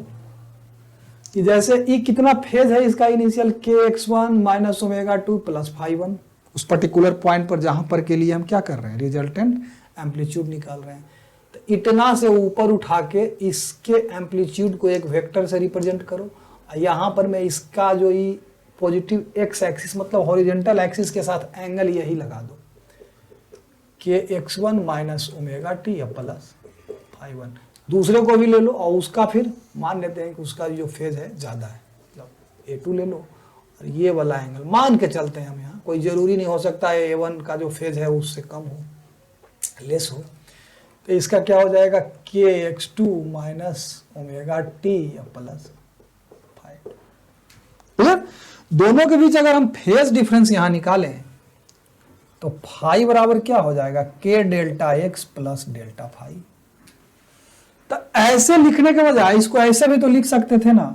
कि जैसे ई कितना फेज है इसका initial kx1 minus omega 2 plus phi1, उस पर्टिकुलर पॉइंट पर जहां पर के लिए हम क्या कर रहे हैं, रिजल्टेंट एम्पलीट्यूड निकाल रहे हैं. तो इतना से ऊपर उठा के इसके एम्पलीट्यूड को एक वेक्टर से रिप्रेजेंट करो. यहां पर मैं इसका जो ई पॉजिटिव एक्स एक्सिस मतलब हॉरिजेंटल एक्सिस के साथ एंगल यही लगा दो, kx1 minus omega T plus phi1. दूसरे को भी ले लो और उसका फिर मान लेते हैं कि उसका जो फेज है ज्यादा है, मतलब A2 ले लो और ये वाला एंगल मान के चलते हैं हम. यहाँ कोई जरूरी नहीं हो सकता है A1 का जो फेज है उससे कम हो, लेस हो. तो इसका क्या हो जाएगा, kx2 minus omega T plus phi. दोनों के बीच अगर हम फेज डिफरेंस यहां निकालें तो फाई बराबर क्या हो जाएगा, k delta x plus delta phi. तो ऐसे लिखने के बजाय इसको ऐसे भी तो लिख सकते थे ना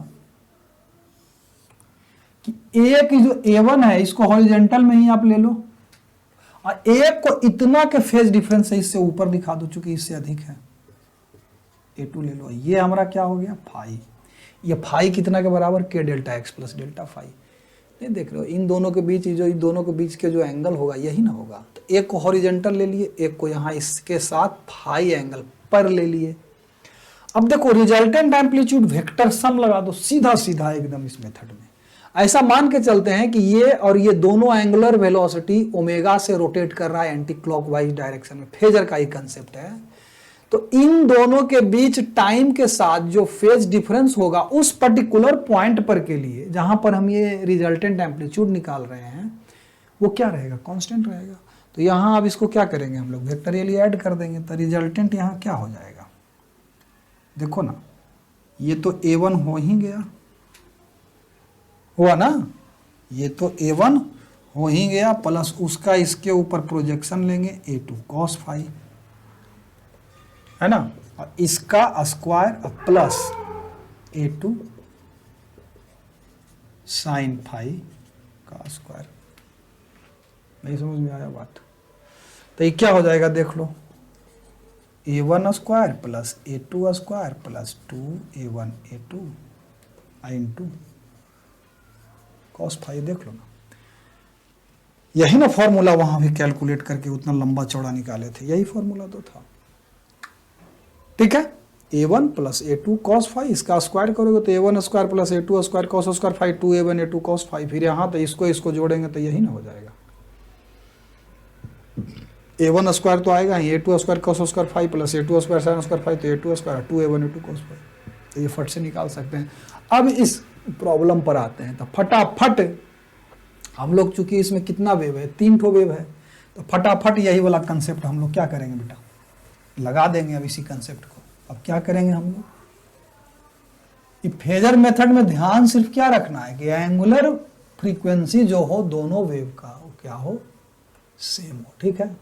कि ए की जो A1 है इसको हॉरिजेंटल में ही आप ले लो और ए को इतना के फेज डिफरेंस है इससे ऊपर दिखा दो, चूंकि इससे अधिक है A2 ले लो। ये हमारा क्या हो गया फाई, ये फाई कितना के बराबर, k delta x plus delta phi. नहीं देख रहे हो इन दोनों के बीच, जो इन दोनों के बीच के जो एंगल होगा यही ना होगा। तो एक को हॉरिजेंटल ले लिए, एक को यहाँ इसके साथ फाई एंगल पर ले लिए। अब देखो रिजल्टेंट एम्पलीट्यूड वेक्टर सम लगा दो सीधा सीधा एकदम इस मेथड में। ऐसा मान के चलते हैं कि ये और ये दोनों एंगुलर वेलोसिटी ओमेगा से रोटेट कर रहा है एंटी क्लॉकवाइज डायरेक्शन में, फेजर का ही कंसेप्ट है। तो इन दोनों के बीच टाइम के साथ जो फेज डिफरेंस होगा उस पर्टिकुलर पॉइंट पर के लिए जहां पर हम ये रिजल्टेंट एम्पलीट्यूड निकाल रहे हैं वो क्या रहेगा, कांस्टेंट रहेगा। तो यहां अब इसको क्या करेंगे हम लोग, वेक्टोरियली ऐड कर देंगे। तो रिजल्टेंट यहां क्या हो जाएगा, देखो ना, ये तो A1 हो ही गया, हुआ ना, ये तो A1 हो ही गया, प्लस उसका इसके ऊपर प्रोजेक्शन लेंगे A2 cos फाई, है ना, और इसका square plus A2 sine phi का स्क्वायर। नहीं समझ में आया बात? तो ये क्या हो जाएगा देख लो, A1 square plus A2 square plus 2A1 A2 into cos phi. देख लो ना, यही ना फॉर्मूला वहां भी कैलकुलेट करके उतना लंबा चौड़ा निकाले थे, यही फॉर्मूला तो था। ठीक है, A1 plus A2 cos phi, इसका स्क्वायर करोगे तो A1 square plus A2 square cos square phi 2A1 A2 cos phi. फिर यहाँ तो इसको जोड़ेंगे तो यही ना हो जाएगा, A1 स्क्वायर तो आएगा ही, A2 square cos square phi plus A2 square sin square phi, तो A2 square 2A1 A2 cos phi. तो ये फट से निकाल सकते हैं। अब इस प्रॉब्लम पर आते हैं, तो फटाफट हम लोग, चूंकि इसमें कितना वेव है, 3 ठो वेव है, तो फटाफट यही वाला कंसेप्ट हम लोग क्या करेंगे बेटा, लगा देंगे अब इसी कंसेप्ट को। अब क्या करेंगे हम लोग, फेजर मेथड में ध्यान सिर्फ क्या रखना है कि एंगुलर फ्रीक्वेंसी जो हो दोनों वेव का वो क्या हो, सेम हो। ठीक है,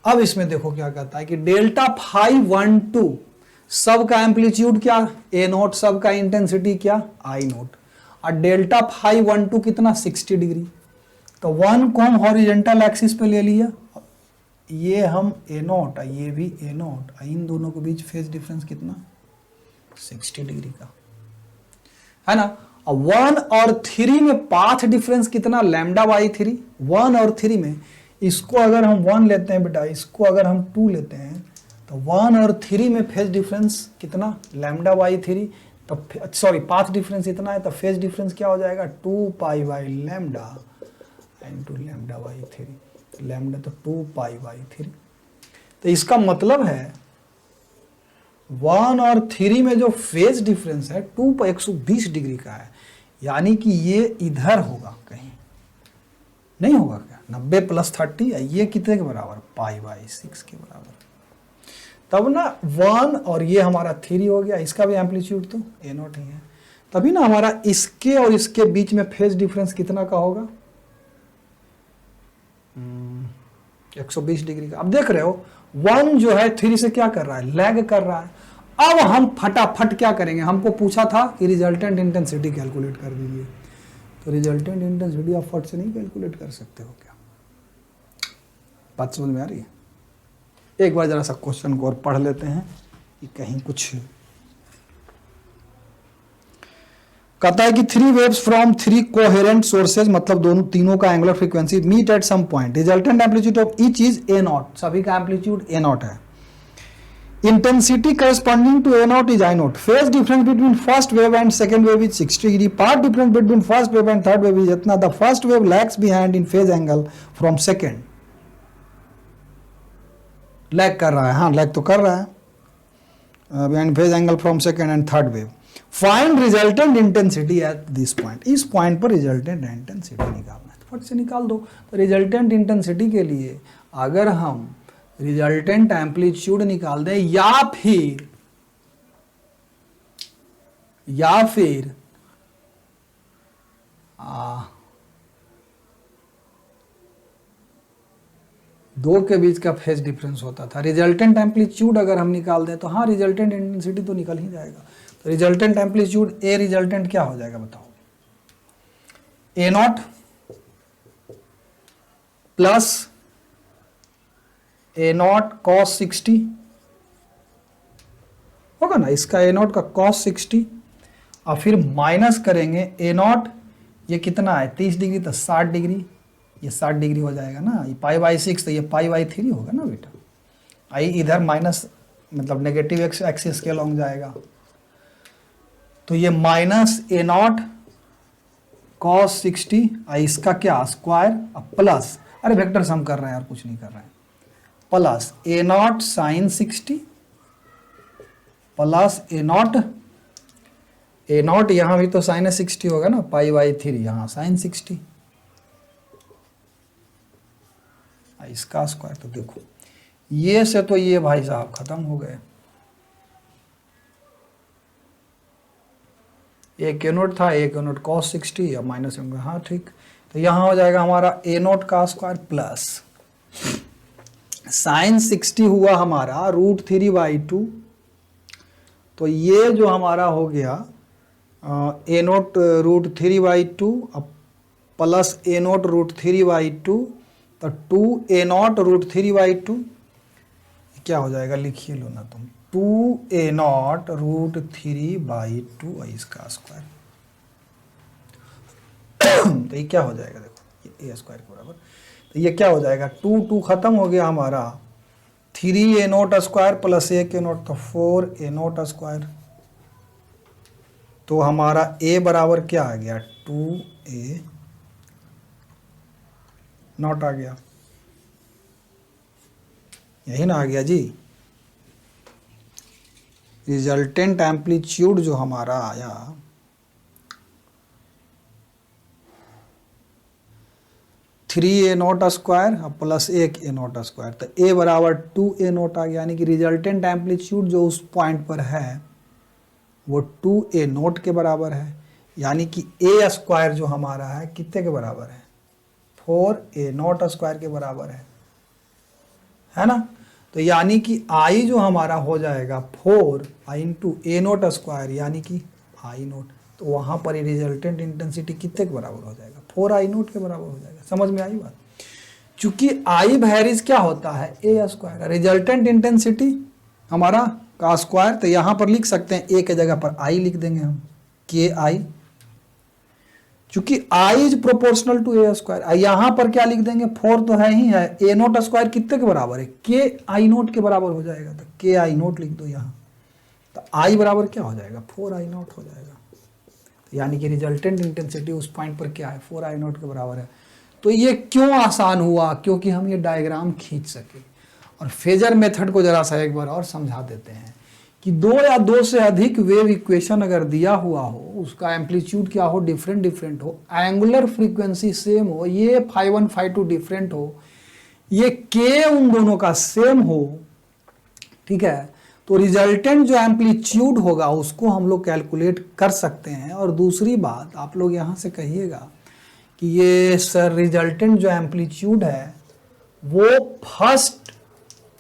अब इसमें देखो क्या कहता है कि डेल्टा फाई 1 2 सब का एम्पलीट्यूड क्या, A नोट, सब का इंटेंसिटी क्या, I नोट, और डेल्टा फाई 1 2 कितना 60 डिग्री। तो 1 को हम हॉरिजेंटल एक्सिस पे ले लिया, ये हम A नोट, ये भी A नोट, इन दोनों के बीच फेज डिफरेंस कितना 60 डिग्री का, है ना। और 1 और 3 में पाथ डिफरेंस कितना, लैम्डा बाई 3। 1 और 3 में, इसको अगर हम 1 लेते हैं बेटा, इसको अगर हम 2 लेते हैं, तो 1 और 3 में फेज डिफरेंस कितना, लैम्डा बाई 3। तो सॉरी, पाथ डिफरेंस इतना है, तो फेज डिफरेंस क्या हो जाएगा, 2 pi by lambda into lambda by 3। Lambda तो 2 पाई बाई 3। तो इसका मतलब है 1 और 3 में जो फेज डिफरेंस है 2 पर 120 डिग्री का है, यानी कि ये इधर होगा, कहीं नहीं होगा क्या, 90 प्लस 30, ये कितने के बराबर, पाई बाई 6 के बराबर। तब ना 1 और ये हमारा 3 हो गया, इसका भी एम्पलीट्यूड तो A नोट ही है, तभी ना हमारा इसके और इसके बीच में फेज डिफरेंस कितना का होगा, 120 डिग्री का। अब देख रहे हो 1 जो है 3 से क्या कर रहा है, लैग कर रहा है। अब हम फटाफट क्या करेंगे, हमको पूछा था कि रिजल्टेंट इंटेंसिटी कैलकुलेट कर दीजिए, तो रिजल्टेंट इंटेंसिटी आप फट से नहीं कैलकुलेट कर सकते हो क्या, बात समझ में आ रही है? एक बार जरा सा क्वेश्चन को और पढ़ लेते हैं कि कहीं कुछ कहता है कि 3 वेव्स फ्रॉम 3 कोहेरेंट सोर्सेज, मतलब दोनों तीनों का angular frequency meet at some point, resultant amplitude of each is A naught, सभी का एम्पलीट्यूड A नॉट है, intensity corresponding to A naught is I naught, phase difference between first wave and second wave is 60 degree, path difference between first wave and third wave is इतना, the first wave lags behind in phase angle from second, lag कर रहा है, हाँ लैग तो कर रहा है, behind phase angle from second and third wave, find resultant intensity at this point, इस पॉइंट पर रिजल्टेंट इंटेंसिटी निकालना है, तो फट से निकाल दो। तो रिजल्टेंट इंटेंसिटी के लिए अगर हम रिजल्टेंट एम्पलीट्यूड निकाल दें या फिर दो के बीच का फेज डिफरेंस होता था। रिजल्टेंट एम्पलीट्यूड अगर हम निकाल दें तो हाँ रिजल्टेंट इंटेंसिटी तो निकल ही जाएगा। तो रिजल्टेंट एम्पलीट्यूड ए रिजल्टेंट क्या हो जाएगा बताओ, A naught plus A naught cos 60 होगा ना, इसका ए नॉट का कॉस 60 और फिर माइनस करेंगे ए नॉट, ये कितना है 30 डिग्री तो 60 डिग्री, ये 60 डिग्री हो जाएगा ना, ये पाई बाई 6 तो ये पाई बाई 3 होगा ना बेटा। आई इधर माइनस मतलब नेगेटिव एक्सिस के अलॉन्ग जाएगा, तो ये माइनस ए नॉट कॉस 60 और इसका क्या स्क्वायर प्लस, अरे वेक्टर सम कर रहे हैं और कुछ नहीं कर रहे हैं, प्लस ए नॉट साइन 60 प्लस ए नॉट यहां भी तो साइन 60 होगा ना, पाई बाई 3 यहां साइन 60, इसका स्क्वायर। तो देखो ये से तो ये भाई साहब खत्म हो गए, एक ए नोट था, एक ए नोट कॉस 60 या माइनस होंगे, हाँ ठीक। तो यहाँ हो जाएगा हमारा ए नोट का स्क्वायर प्लस साइन 60 हुआ हमारा √3/2, तो ये जो हमारा हो गया ए नोट √3/2 प्लस ए नोट √3/2, तो 2 ए नॉट √3/2 क्या हो जाएगा, लिखिए लो ना तुम, 2 ए नॉट √3/2 इसका स्क्वायर। तो ये क्या हो जाएगा, देखो ये ए स्क्वायर के बराबर, तो ये क्या हो जाएगा 2 खत्म हो गया हमारा, 3 A naught square plus 1 A naught, तो 4 ए नॉट स्क्वायर। तो हमारा ए बराबर क्या आ गया 2 ए नॉट आ गया, यही ना आ गया जी। रिजल्टेंट एम्पलीट्यूड जो हमारा आया 3 A naught square plus 1 A naught square, तो ए बराबर 2 ए नॉट आ गया, यानी कि रिजल्टेंट एम्पलीट्यूड जो उस पॉइंट पर है वो 2 ए नॉट के बराबर है, यानी कि ए स्क्वायर जो हमारा है कितने के बराबर है 4 ए नॉट स्क्वायर के बराबर है ना। तो यानी कि आई जो हमारा हो जाएगा 4 इंटू ए नॉट स्क्वायर, यानी कि आई नॉट, तो वहाँ पर रिजल्टेंट इंटेंसिटी कितने के बराबर हो जाएगा 4 आई नॉट के बराबर हो जाएगा। समझ में आई बात। चूंकि आई वैरिज क्या होता है ए स्क्वायर, रिजल्टेंट इंटेंसिटी हमारा का स्क्वायर, तो यहाँ पर लिख सकते हैं ए के जगह पर आई लिख देंगे हम, के आई, चूंकि I is proportional to A square. यहाँ पर क्या लिख देंगे 4 तो है ही है, ए नोट स्क्वायर कितने के बराबर है के आई नोट के बराबर हो जाएगा, तो के आई नोट लिख दो यहाँ, तो आई बराबर क्या हो जाएगा 4 आई नोट हो जाएगा। तो यानी कि रिजल्टेंट इंटेंसिटी उस पॉइंट पर क्या है 4 आई नोट के बराबर है। तो ये क्यों आसान हुआ, क्योंकि हम ये डायग्राम खींच सके। और फेजर मेथड को जरा सा एक बार और समझा देते हैं कि 2 या 2 से अधिक वेव इक्वेशन अगर दिया हुआ हो, उसका एम्पलीट्यूड क्या हो डिफरेंट हो, एंगुलर फ्रीक्वेंसी सेम हो, ये φ1 φ2 डिफरेंट हो, ये के उन दोनों का सेम हो, ठीक है, तो रिजल्टेंट जो एम्पलीट्यूड होगा उसको हम लोग कैलकुलेट कर सकते हैं। और दूसरी बात आप लोग यहाँ से कहिएगा कि ये सर रिजल्टेंट जो एम्पलीट्यूड है वो फर्स्ट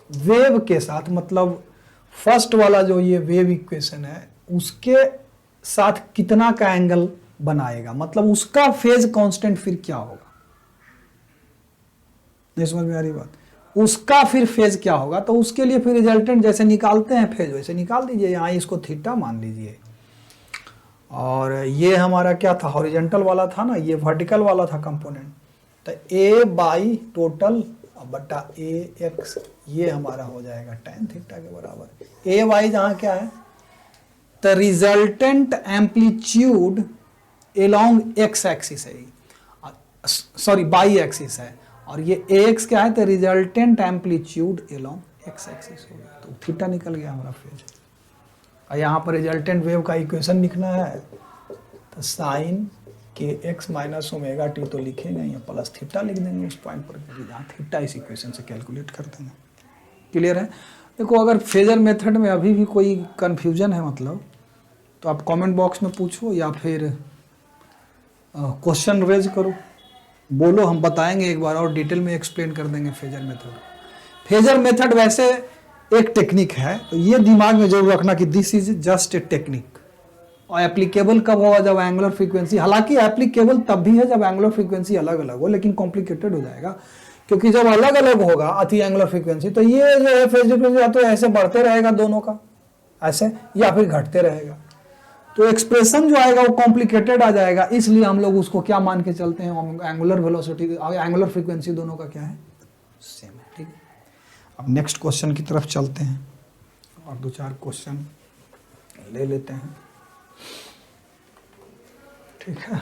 वेव के साथ, मतलब फर्स्ट वाला जो ये वेव इक्वेशन है उसके साथ कितना का एंगल बनाएगा, मतलब उसका फेज कांस्टेंट फिर क्या होगा। नहीं समझ में आ रही बात, उसका फिर फेज क्या होगा। तो उसके लिए फिर रिजल्टेंट जैसे निकालते हैं फेज वैसे निकाल दीजिए। यहाँ इसको थीटा मान लीजिए, और ये हमारा क्या था हॉरिजॉन्टल वाला था ना, ये वर्टिकल वाला था कंपोनेंट, तो ए बाई टोटल बटा ए एक्स, ये हमारा हो जाएगा tan थीटा के बराबर। ए वाई जहाँ क्या है, तो resultant amplitude along x axis है, सॉरी बाई एक्सिस है, और ये एक्स क्या है, तो resultant amplitude along x axis हो गया, तो थीटा निकल गया हमारा फेज। और यहाँ पर रिजल्टेंट वेव का इक्वेशन लिखना है, तो साइन के एक्स माइनस ओमेगा टी तो लिखेंगे, या प्लस थीटा लिख देंगे उस पॉइंट पर, जहाँ थीटा इस इक्वेशन से कैलकुलेट कर देंगे। क्लियर है। देखो अगर फेजर मेथड में अभी भी कोई कन्फ्यूजन है मतलब, तो आप कमेंट बॉक्स में पूछो या फिर क्वेश्चन रेज करो, बोलो, हम बताएंगे एक बार और डिटेल में एक्सप्लेन कर देंगे फेजर मेथड। फेजर मेथड वैसे एक टेक्निक है, तो ये दिमाग में जरूर रखना कि this is just a technique. और एप्लीकेबल कब होगा? जब एंगुलर फ्रीक्वेंसी, हालांकि एप्लीकेबल तब भी है जब एंगुलर फ्रीक्वेंसी अलग अलग हो, लेकिन कॉम्प्लिकेटेड हो जाएगा क्योंकि जब अलग अलग होगा अति एंगुलर फ्रीक्वेंसी, तो ये जो है फेज डिफरेंस या तो ऐसे बढ़ते रहेगा दोनों का ऐसे, या फिर घटते रहेगा, तो एक्सप्रेशन जो आएगा वो कॉम्प्लिकेटेड आ जाएगा। इसलिए हम लोग उसको क्या मान के चलते हैं? एंगुलर वेलोसिटी, एंगुलर फ्रीक्वेंसी दोनों का क्या है? सेम है। ठीक है, अब नेक्स्ट क्वेश्चन की तरफ चलते हैं और 2-4 क्वेश्चन ले लेते हैं। ठीक है,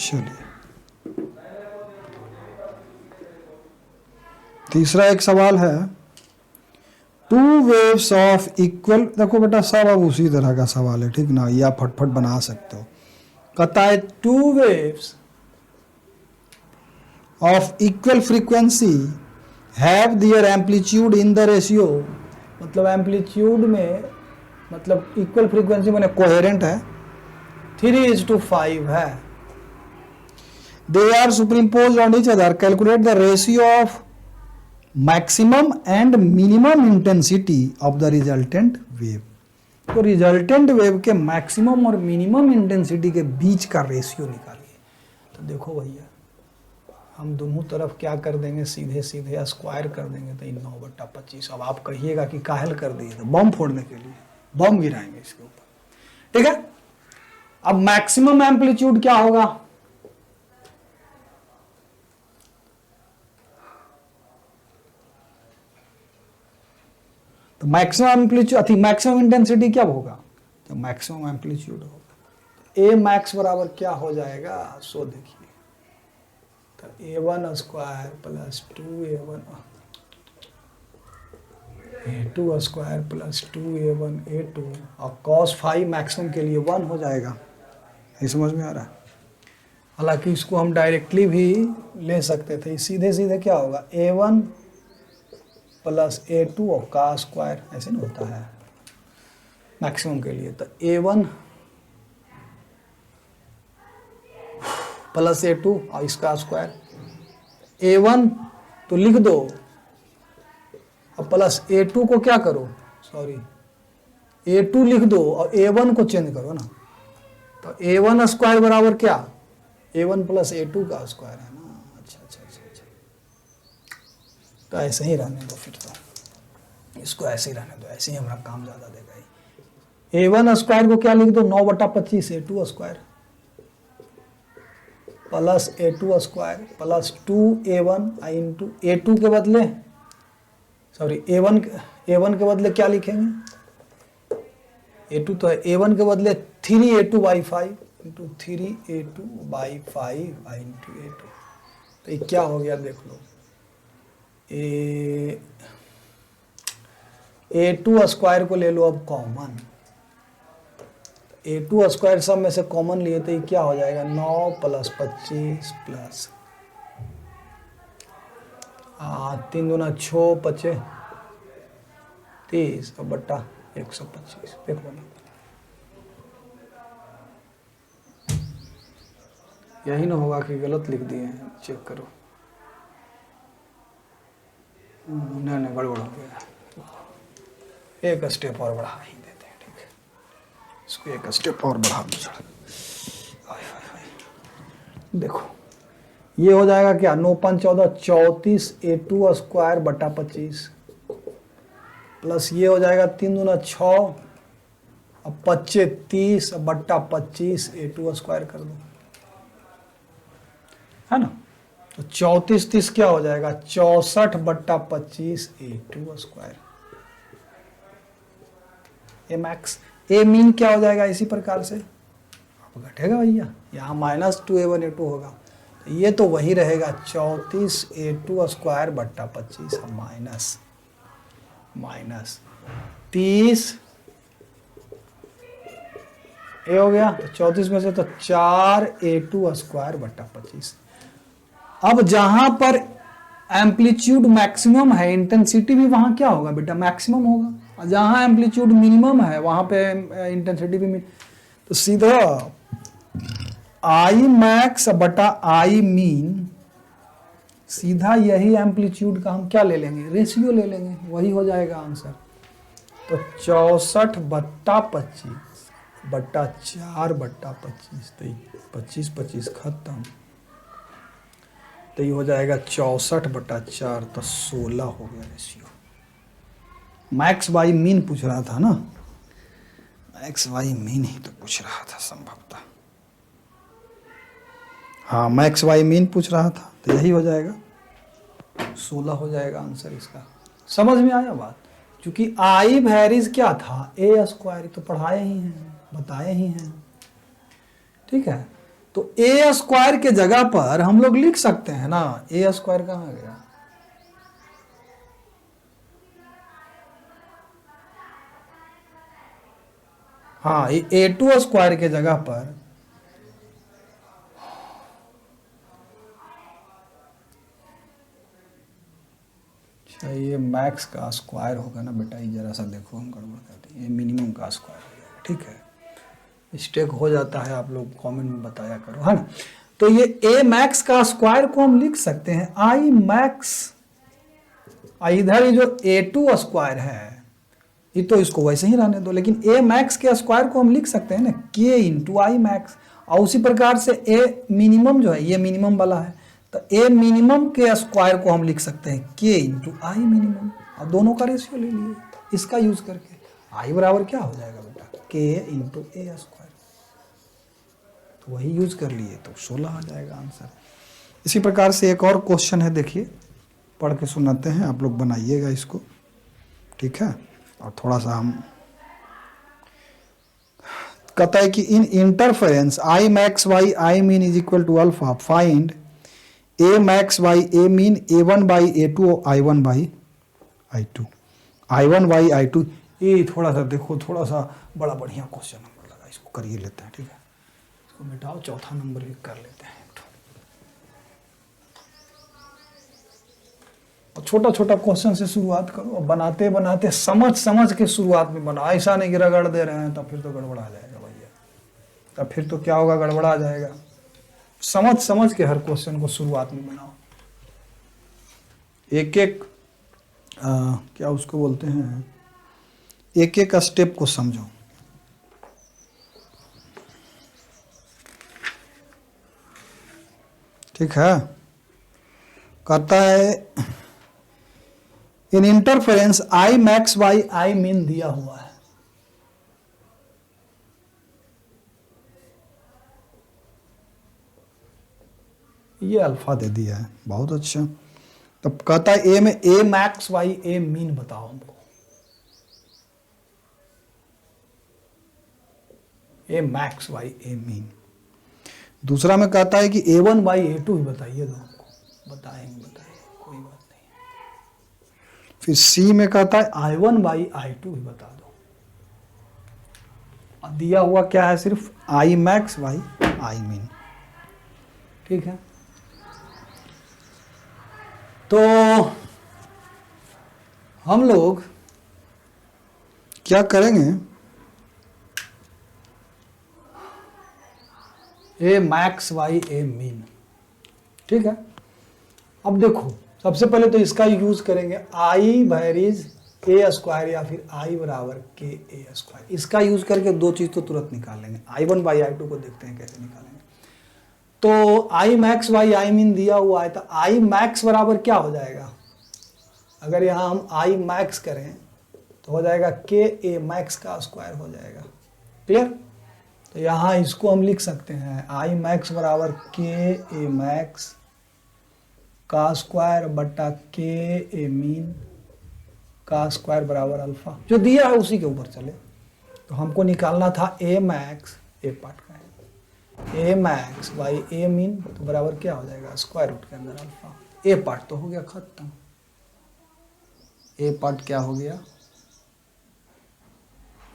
चलिए तीसरा एक सवाल है, टू वेव्स ऑफ इक्वल, देखो बेटा सब अब उसी तरह का सवाल है, ठीक ना, या फटफट बना सकते हो। कहता है two waves of equal frequency have their amplitude in the ratio, मतलब एम्पलीट्यूड में, मतलब इक्वल फ्रीक्वेंसी मैंने कोहेरेंट है, 3:5 है। They are superimposed on each other, calculate the ratio of maximum and minimum intensity of the resultant wave. तो रिजल्टेंट वेव के मैक्सिमम और मिनिमम इंटेंसिटी के बीच का रेशियो निकालिए। तो देखो भैया, हम दोनों तरफ क्या कर देंगे, सीधे सीधे स्क्वायर कर देंगे, तो 9/25। अब आप कहिएगा कि काहल कर दिए, तो बम फोड़ने के लिए बम गिराएंगे इसके ऊपर। ठीक है, अब मैक्सिमम एम्पलीट्यूड क्या होगा? तो मैक्सिमम एम्पलीट्यूड, मैक्सिमम इंटेंसिटी क्या होगा? तो मैक्सिमम एम्पलीट्यूड होगा, ए मैक्स बराबर क्या हो जाएगा? सो देखिए, तो A1 square plus 2A1 A2 square plus 2A1 A2, और cos फाई मैक्सिमम के लिए 1 हो जाएगा। ये समझ में आ रहा है? हालांकि इसको हम डायरेक्टली भी ले सकते थे, सीधे सीधे क्या होगा? A1 प्लस A2 और का स्क्वायर, ऐसे नहीं होता है मैक्सिमम के लिए। तो A1 प्लस A2 और इसका स्क्वायर, A1 तो लिख दो और प्लस A2 को क्या करो, सॉरी A2 लिख दो और A1 को चेंज करो ना, तो A1 स्क्वायर बराबर क्या? A1 प्लस A2 का स्क्वायर है ना। अच्छा अच्छा अच्छा अच्छा, तो ऐसे ही रहने दो, फिर तो इसको ऐसे ही रहने दो, ऐसे ही हमारा काम ज़्यादा देगा। A1 स्क्वायर को क्या लिख दो? 9/25 A2 square plus A2 square plus 2A1 into A2 के बदले, सॉरी A1 के बदले क्या लिखेंगे? A2 तो है, A1 के बदले 3A2/5 into 3A2/5 into A2। तो ये क्या हो गया देख लो, A2 स्क्वायर को ले लो अब कॉमन, A2 स्क्वायर सब में से कॉमन लिए तो ये क्या हो जाएगा? 9 प्लस 25 प्लस 3 दूना 6 5 30 और बट्टा 125। देखो ना, यही ना होगा कि गलत लिख दिए हैं? चेक करो, नहीं गड़बड़ हो गया। एक स्टेप और बढ़ा ही देते हैं, ठीक है, इसको एक स्टेप और बढ़ा दो। देखो ये हो जाएगा क्या? 9×5 = 34 A2 स्क्वायर बटा 25 प्लस ये हो जाएगा 3 दूना 6 और 25 30 बट्टा 25 A2 स्क्वायर कर दो, है ना। तो 34 30 क्या हो जाएगा? 64/25 A2 स्क्वायर। ए मैक्स, ए मीन क्या हो जाएगा? इसी प्रकार से अब घटेगा भैया, यहाँ -2A1 A2 होगा, तो ये तो वही रहेगा 34 A2 स्क्वायर बट्टा 25 माइनस 30 ए हो गया, तो 34 में से तो 4 A2 स्क्वायर बट्टा 25। अब जहां पर एम्पलीट्यूड मैक्सिमम है, इंटेंसिटी भी वहां क्या होगा बेटा, मैक्सिमम होगा, और जहां एम्पलीट्यूड मिनिमम है वहां पे इंटेंसिटी भी तो सीधा आई मैक्स बटा आई मीन, सीधा यही एम्पलीट्यूड का हम क्या ले लेंगे, रेशियो ले लेंगे, वही हो जाएगा आंसर। तो 64/25/4/25, तो 25/25 खत्म, तो ये हो जाएगा 64/4, तो 16 हो गया रेशियो। मैक्स बाई मीन पूछ रहा था ना, मैक्स बाई मीन ही तो पूछ रहा था संभवतः, हाँ मैक्स बाई मीन पूछ रहा था, तो यही हो जाएगा 16 हो जाएगा आंसर इसका। समझ में आया बात, क्योंकि आई वेरीज क्या था, ए स्क्वायर, तो पढ़ाए ही हैं, बताए ही हैं, ठीक है। तो ए स्क्वायर के जगह पर हम लोग लिख सकते हैं ना, ए स्क्वायर कहाँ गया, हाँ ए टू स्क्वायर के जगह पर अच्छा, ये मैक्स का स्क्वायर होगा ना बेटा, ये जरा सा देखो, हम गड़बड़ करते हैं, ये मिनिमम का स्क्वायर हो जाएगा, ठीक है, मिस्टेक हो जाता है, आप लोग कमेंट में बताया करो, है ना। तो ये ए मैक्स का स्क्वायर को हम लिख सकते हैं आई मैक्स, इधर ये जो ए टू स्क्वायर है ये तो इसको वैसे ही रहने दो, लेकिन ए मैक्स के स्क्वायर को हम लिख सकते हैं ना के इंटू आई मैक्स, और उसी प्रकार से ए मिनिमम जो है, ये मिनिमम वाला है, तो ए मिनिमम के स्क्वायर को हम लिख सकते हैं के इंटू आई मिनिमम, और दोनों का रेशियो ले लिए इसका यूज करके, आई बराबर क्या हो जाएगा बेटा, के इंटू ए स्क्वायर, तो वही यूज कर लिए, तो 16 आ जाएगा आंसर। इसी प्रकार से एक और क्वेश्चन है, देखिए पढ़ के सुनाते हैं, आप लोग बनाइएगा इसको, ठीक है। और थोड़ा सा हम कहता है कि in interference I max by I mean is equal to alpha, find A max by A mean A1 बाई A2 I1 बाई I2, I1 बाई I2, ये थोड़ा सा देखो, थोड़ा सा बड़ा बढ़िया क्वेश्चन नंबर लगा, इसको करिए लेते हैं, ठीक है, इसको मिटाओ, चौथा नंबर भी कर लेते हैं। छोटा छोटा क्वेश्चन से शुरुआत करो, और बनाते बनाते समझ समझ के शुरुआत में बनाओ, ऐसा नहीं कि रगड़ दे रहे हैं, तब फिर तो गड़बड़ा जाएगा भैया, तब फिर तो क्या होगा, गड़बड़ा जाएगा। समझ समझ के हर क्वेश्चन को शुरुआत में बनाओ, एक एक क्या उसको बोलते हैं, एक एक स्टेप को समझो, ठीक है। कहता है in interference I max by I mean दिया हुआ है, ये अल्फा दे दिया है, बहुत अच्छा। तब कहता है ए में ए मैक्स बाई ए मीन बताओ हमको, ए मैक्स बाई ए मीन। दूसरा में कहता है कि A1 बाई A2 ही बताइए दो हमको, बताएंगे कोई बात नहीं। फिर सी में कहता है I1 बाई I2 ही बता दो, और दिया हुआ क्या है, सिर्फ आई मैक्स बाई आई मीन, ठीक है। तो हम लोग क्या करेंगे, ए मैक्स बाई ए मीन, ठीक है। अब देखो सबसे पहले तो इसका यूज करेंगे, आई वेरीज ए स्क्वायर या फिर आई बराबर के ए स्क्वायर, इसका यूज करके दो चीज तो तुरंत निकाल लेंगे। I1 बाई I2 को देखते हैं कैसे निकालेंगे। तो आई मैक्स बाई आई मीन दिया हुआ है, तो आई मैक्स बराबर क्या हो जाएगा, अगर यहाँ हम आई मैक्स करें तो हो जाएगा के ए मैक्स का स्क्वायर हो जाएगा, क्लियर। तो यहाँ इसको हम लिख सकते हैं आई मैक्स बराबर के ए मैक्स का स्क्वायर बटा के ए मीन का स्क्वायर बराबर अल्फा, जो दिया है उसी के ऊपर चले। तो हमको निकालना था ए मैक्स, ए पार्ट का है, ए मैक्स बाई ए मीन, तो बराबर क्या हो जाएगा, स्क्वायर रूट के अंदर अल्फा। ए पार्ट तो हो गया खत्म, ए पार्ट क्या हो गया,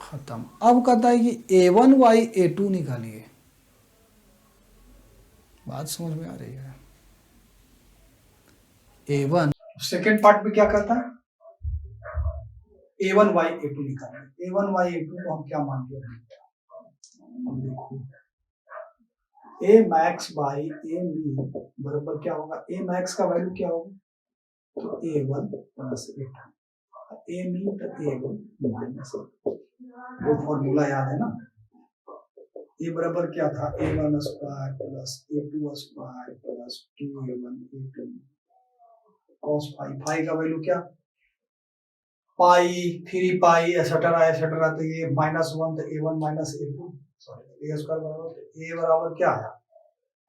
खत्म। अब कहता है कि A1 बाई A2 निकालिए, बात समझ में आ रही है। A1 सेकेंड पार्ट में क्या करता है, A1 बाई A2 निकालना है। A1 बाई A2 को हम क्या मानते हैं, देखो A max by A min बराबर क्या होगा, A मैक्स का वैल्यू क्या होगा, तो A1 plus A2, A min तो A1 माइनस, वो फॉर्मूला याद है ना, A बराबर क्या था, A1 square plus A2 square plus 2A1 A2 cos phi, phi का वैल्यू क्या, पाई 3 पाई एसेट्रा, तो ये -1 तो A1 minus A2 sorry A square बराबर A बराबर क्या आया,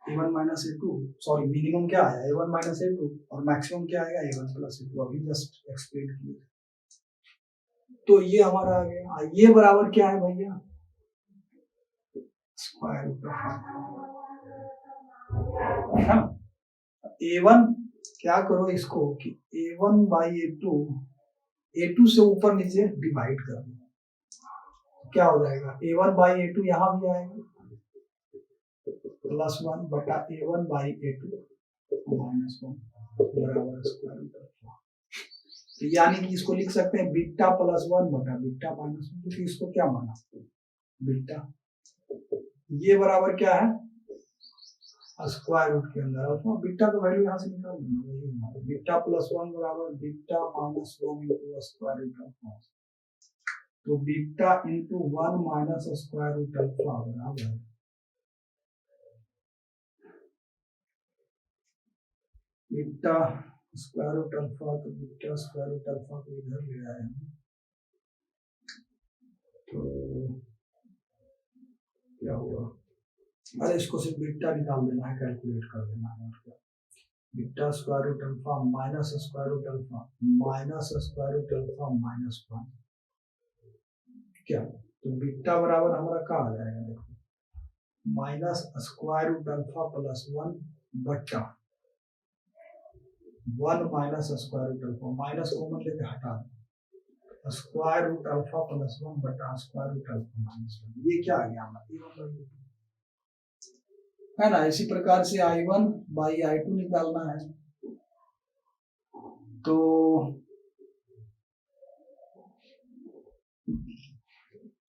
A1 minus A2 sorry minimum क्या आया A1 माइनस A2 और मैक्सिमम क्या आएगा A1 प्लस A2, अभी जस्ट एक्सप्लेन किया। तो ये हमारा आ गया, ये बराबर क्या है भैया, स्क्वायर रूट ऑफ A1, क्या करो इसको कि A1 बाई A2 से ऊपर नीचे डिवाइड कर दो, क्या हो जाएगा A1 बाई A2 यहाँ भी आएगा प्लस 1 बटा A1 बाई A2 माइनस 1 बराबर स्क्वायर रूट ऑफ, तो यानी कि इसको लिख सकते हैं बीटा प्लस 1 बटा बीटा माइनस 1, तो इसको क्या माना बीटा, ये बराबर क्या है स्क्वायर रूट के अंदर, और बीटा का वैल्यू यहाँ से निकाल देना, बीटा प्लस 1 बराबर beta minus 1 into square root alpha, तो beta into 1 minus square root alpha बराबर बीटा स्क्वायर रूट अल्फा, तो बीटा स्क्वायर रूट अल्फा को इधर ले आए हैं, तो क्या हुआ, अरे इसको सिर्फ बीटा निकाल देना है, कैलकुलेट कर देना है, beta square root alpha minus square root alpha minus square root alpha minus 1 क्या, तो बीटा बराबर हमारा क्या आ जाएगा, देखो minus square root alpha plus 1 बट्टा 1 minus square root alpha, minus common लेके हटा दो, स्क्वायर रूट अल्फा प्लस 1 बटा स्क्वायर रूट अल्फा माइनस 1, ये क्या आ गया हमारा है ना। इसी प्रकार से I1 बाई I2 निकालना है, तो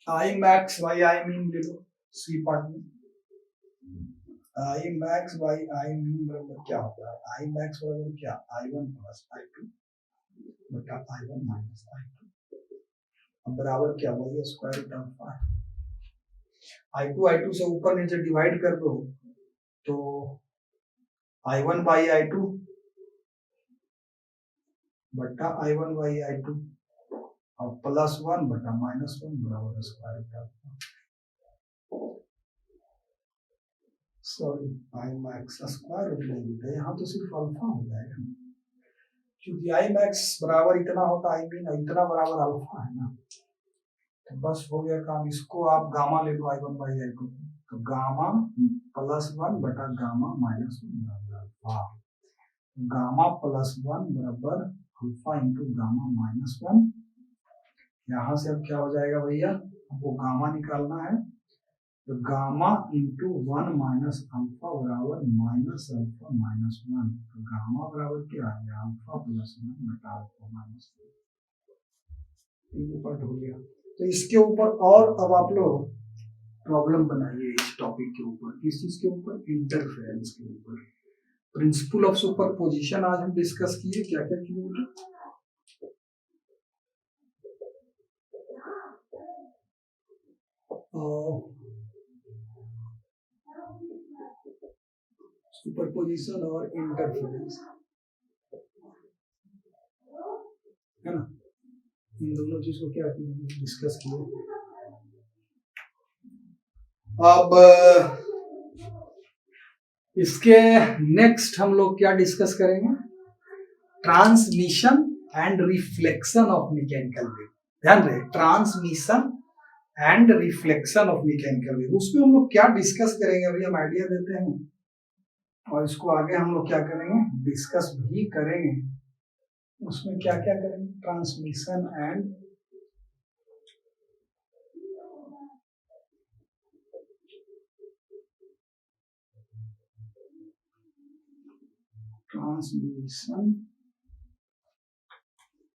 I max by I mean ले लो, सी पार्ट में I max by I mean बराबर क्या होता है, I मैक्स बराबर क्या I1 प्लस I2 बटा I1 माइनस I2, अब बराबर क्या वही स्क्वायर रूट अल्फा है, I2 से ऊपर नीचे डिवाइड कर दो, तो I1 बाई I2 बटा I1 बाई I2 और प्लस 1 बटा माइनस 1 बराबर square root alpha, sorry I max square root नहीं होता है, यहाँ तो सिर्फ अल्फा हो जाएगा ना, क्योंकि I मैक्स बराबर इतना होता है I मीन इतना बराबर अल्फा है ना, तो बस हो गया काम, इसको आप गामा ले लो I1 बाई I2, तो गामा प्लस 1 बटा गामा माइनस 1 बराबर अल्फा, गामा प्लस 1 बराबर अल्फा इंटू गामा माइनस 1, यहाँ से अब क्या हो जाएगा भैया, आपको गामा निकालना है, तो गामा इंटू 1 माइनस अल्फा बराबर माइनस अल्फा माइनस 1, तो गामा बराबर क्या आ गया अल्फा प्लस 1 बटा अल्फा माइनस 1, पार्ट हो गया। तो इसके ऊपर और अब आप लोग प्रॉब्लम बनाइए इस टॉपिक के ऊपर, किस चीज के ऊपर, इंटरफेरेंस के ऊपर, प्रिंसिपल ऑफ सुपरपोजिशन आज हम डिस्कस किए, क्या क्या किए, सुपरपोजिशन और इंटरफेरेंस है ना, इन दोनों चीज को क्या डिस्कस किए। अब इसके नेक्स्ट हम लोग क्या डिस्कस करेंगे, transmission and reflection of mechanical wave, ध्यान रहे transmission and reflection of mechanical wave, उसमें हम लोग क्या डिस्कस करेंगे अभी हम आइडिया देते हैं, और इसको आगे हम लोग क्या करेंगे डिस्कस भी करेंगे, उसमें क्या क्या करेंगे, transmission and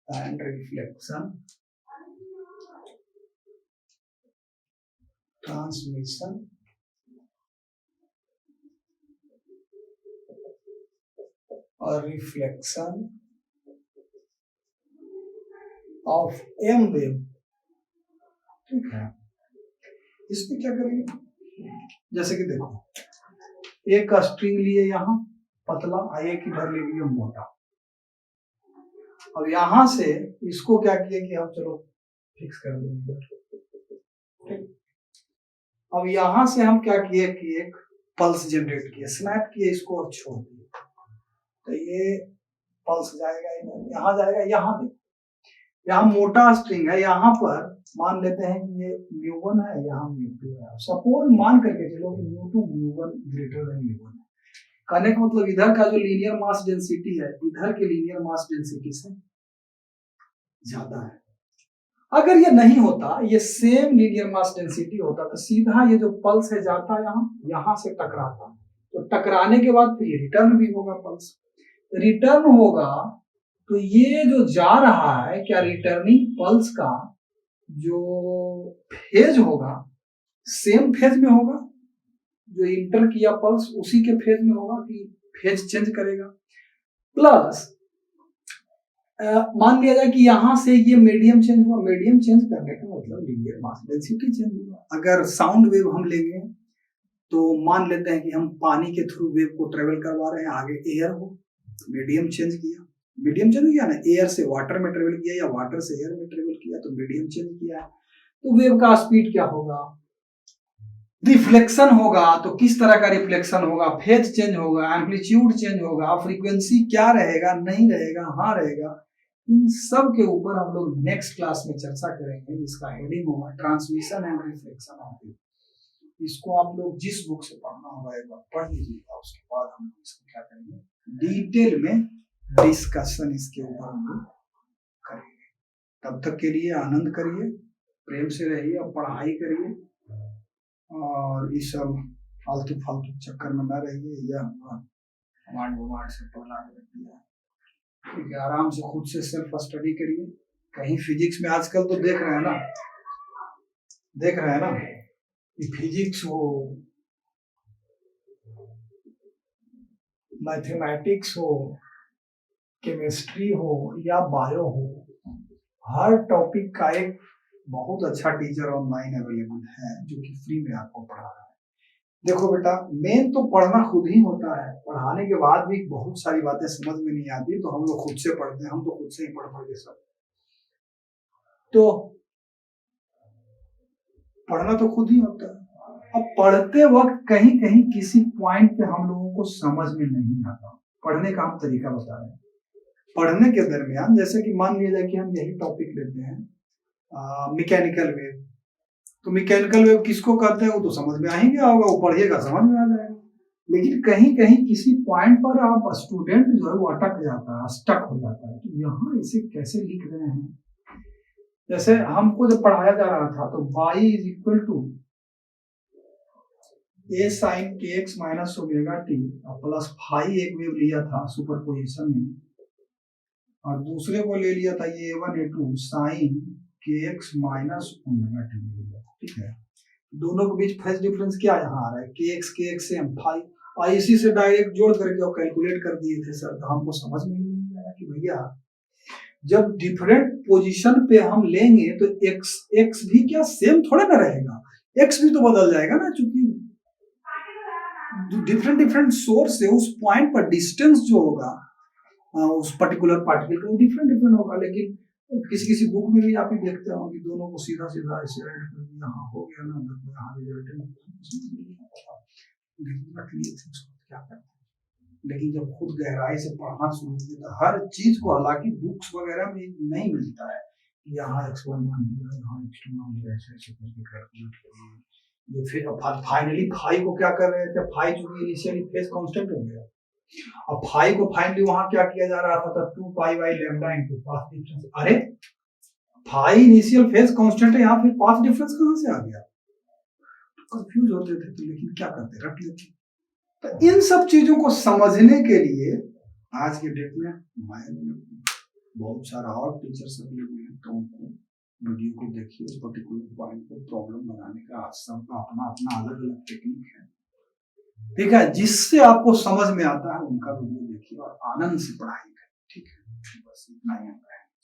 and reflection, transmission और रिफ्लेक्शन ऑफ एम वेव। ठीक है, इसमें क्या करेंगे, जैसे कि देखो एक स्ट्रिंग लिए यहां पतला, एक इधर ले लिए मोटा। अब यहां से इसको क्या किया कि हम चलो फिक्स कर देंगे। अब यहां से हम क्या किए कि एक पल्स जनरेट किए, स्नैप किए इसको और छोड़ दिए। तो ये पल्स जाएगा इधर, यहां जाएगा, यहां देखो यहाँ मोटा स्ट्रिंग है, यहाँ पर मान लेते हैं कि ये μ1 है, यहाँ μ2 है। सपोज मान करके चलो कि μ2 μ1 ग्रेटर देन μ1 है। कहने का मतलब इधर का जो लीनियर मास डेंसिटी है इधर के लीनियर मास डेंसिटी से ज्यादा है। अगर ये नहीं होता, ये सेम लीनियर मास डेंसिटी होता तो सीधा ये जो पल्स है जाता यहाँ से टकराता, तो टकराने के बाद फिर ये रिटर्न भी होगा, पल्स रिटर्न होगा। तो ये जो जा रहा है, क्या रिटर्निंग पल्स का जो फेज होगा सेम फेज में होगा, जो इंटर किया पल्स उसी के फेज में होगा कि फेज चेंज करेगा। प्लस मान लिया जाए कि यहां से ये मीडियम चेंज हुआ, मीडियम चेंज करने का मतलब लीनियर मास डेंसिटी चेंज हुआ। अगर साउंड वेव हम लेंगे तो मान लेते हैं कि हम पानी के थ्रू वेव को ट्रेवल करवा रहे हैं, आगे एयर हो, मीडियम चेंज किया, मीडियम चेंज किया ना, एयर से वाटर में ट्रेवल किया या वाटर से एयर में ट्रेवल किया तो मीडियम चेंज किया। तो वेव का स्पीड क्या होगा, रिफ्लेक्शन होगा। तो किस तरह का रिफ्लेक्शन होगा, फेज चेंज होगा, एम्पलीट्यूड चेंज होगा, फ्रीक्वेंसी क्या रहेगा, नहीं रहेगा, हाँ रहेगा। इन सब के ऊपर हम लोग नेक्स्ट क्लास में चर्चा करेंगे। इसका हेडिंग होगा transmission and reflection of wave. इसको आप लोग जिस बुक से पढ़ना होगा एक बार पढ़ लीजिएगा, उसके बाद हम लोग इसको क्या करेंगे, डिटेल में डिस्कशन इसके ऊपर हम लोग करेंगे। तब तक के लिए आनंद करिए, प्रेम से रहिए और पढ़ाई करिए, और इस सब फालतू फालतू चक्कर में न रहिए। यह हमारे से पढ़ना है, ठीक है। आराम से खुद से सेल्फ स्टडी करिए। कहीं फिजिक्स में आजकल तो देख रहे हैं ना कि फिजिक्स हो, मैथमेटिक्स हो, केमिस्ट्री हो या बायो हो, हर टॉपिक का एक बहुत अच्छा टीचर ऑनलाइन अवेलेबल है जो कि फ्री में आपको पढ़ा रहा है। देखो बेटा, मेन तो पढ़ना खुद ही होता है, पढ़ाने के बाद भी बहुत सारी बातें समझ में नहीं आती तो हम लोग खुद से पढ़ते हैं, हम तो खुद से ही पढ़ के सब। तो पढ़ना तो खुद ही होता है। अब पढ़ते वक्त कहीं कहीं किसी पॉइंट पे हम लोगों को समझ में नहीं आता, पढ़ने का हम तरीका बता रहे हैं। पढ़ने के दरमियान जैसे कि मान लिया जाए कि हम यही टॉपिक लेते हैं मैकेनिकल वेव, तो मैकेनिकल वेव किसको कहते हैं वो तो समझ में आ ही गया होगा, वो पढ़िएगा समझ में आ जाएगा। लेकिन कहीं कहीं किसी पॉइंट पर आप स्टूडेंट जो है वो अटक जाता है, स्टक हो जाता है कि यहाँ इसे कैसे लिख रहे हैं। जैसे हमको जब पढ़ाया जा रहा था तो y is equal to a sin kx minus omega T plus phi एक वेव लिया था सुपरपोजिशन में, और दूसरे को ले लिया था ये a1 a2 sine kx minus omega t लिया, ठीक है। दोनों के बीच फेज डिफरेंस क्या यहाँ आ रहा है, kx सेम फाई, और इसी से डायरेक्ट जोड़ करके और कैलकुलेट कर दिए थे सर। तो हमको समझ में नहीं आया कि भैया जब डिफरेंट पोजीशन पे हम लेंगे तो x भी क्या सेम थोड़ा ना रहेगा, x भी तो बदल जाएगा ना, क्योंकि डिफरेंट सोर्स से उस पॉइंट पर डिस्टेंस जो होगा उस पर्टिकुलर पार्टिकल का डिफरेंट होगा। लेकिन किसी बुक में भी आप ही देखते हो कि दोनों को सीधा सीधा ऐसे ऐड कर दिया, हाँ हो गया ना, यहाँ क्या करते हैं। लेकिन जब खुद गहराई से पढ़ना शुरू किया तो हर चीज को, हालांकि बुक्स वगैरह में नहीं मिलता है, यहाँ x1 मान लिया, यहाँ x2 मान लिया, ऐसे करके कैलकुलेट करिए। ये फिर फाइनली फाई को क्या कर रहे थे, फाई चूंकि इनिशियली फेज कांस्टेंट हो गया, अब फाई को फाइनली वहां क्या किया जा रहा था 2 pi by lambda into path difference. अरे फाई इनिशियल फेज कांस्टेंट है, यहाँ फिर पाथ डिफरेंस कहां से आ गया, कंफ्यूज होते थे। तो लेकिन क्या करते, रख लेते। तो इन सब चीजों को समझने के लिए आज के डेट में बहुत सारा और टीचर्स अवेलेबल है, तो उनको वीडियो को देखिए, उस पर्टिकुलर पॉइंट को प्रॉब्लम बनाने का आज सबका अपना अपना अलग अलग टेक्निक है, ठीक है। जिससे आपको समझ में आता है उनका वीडियो देखिए और आनंद से पढ़ाई करें, ठीक है। बस इतना ही है।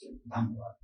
धन्यवाद।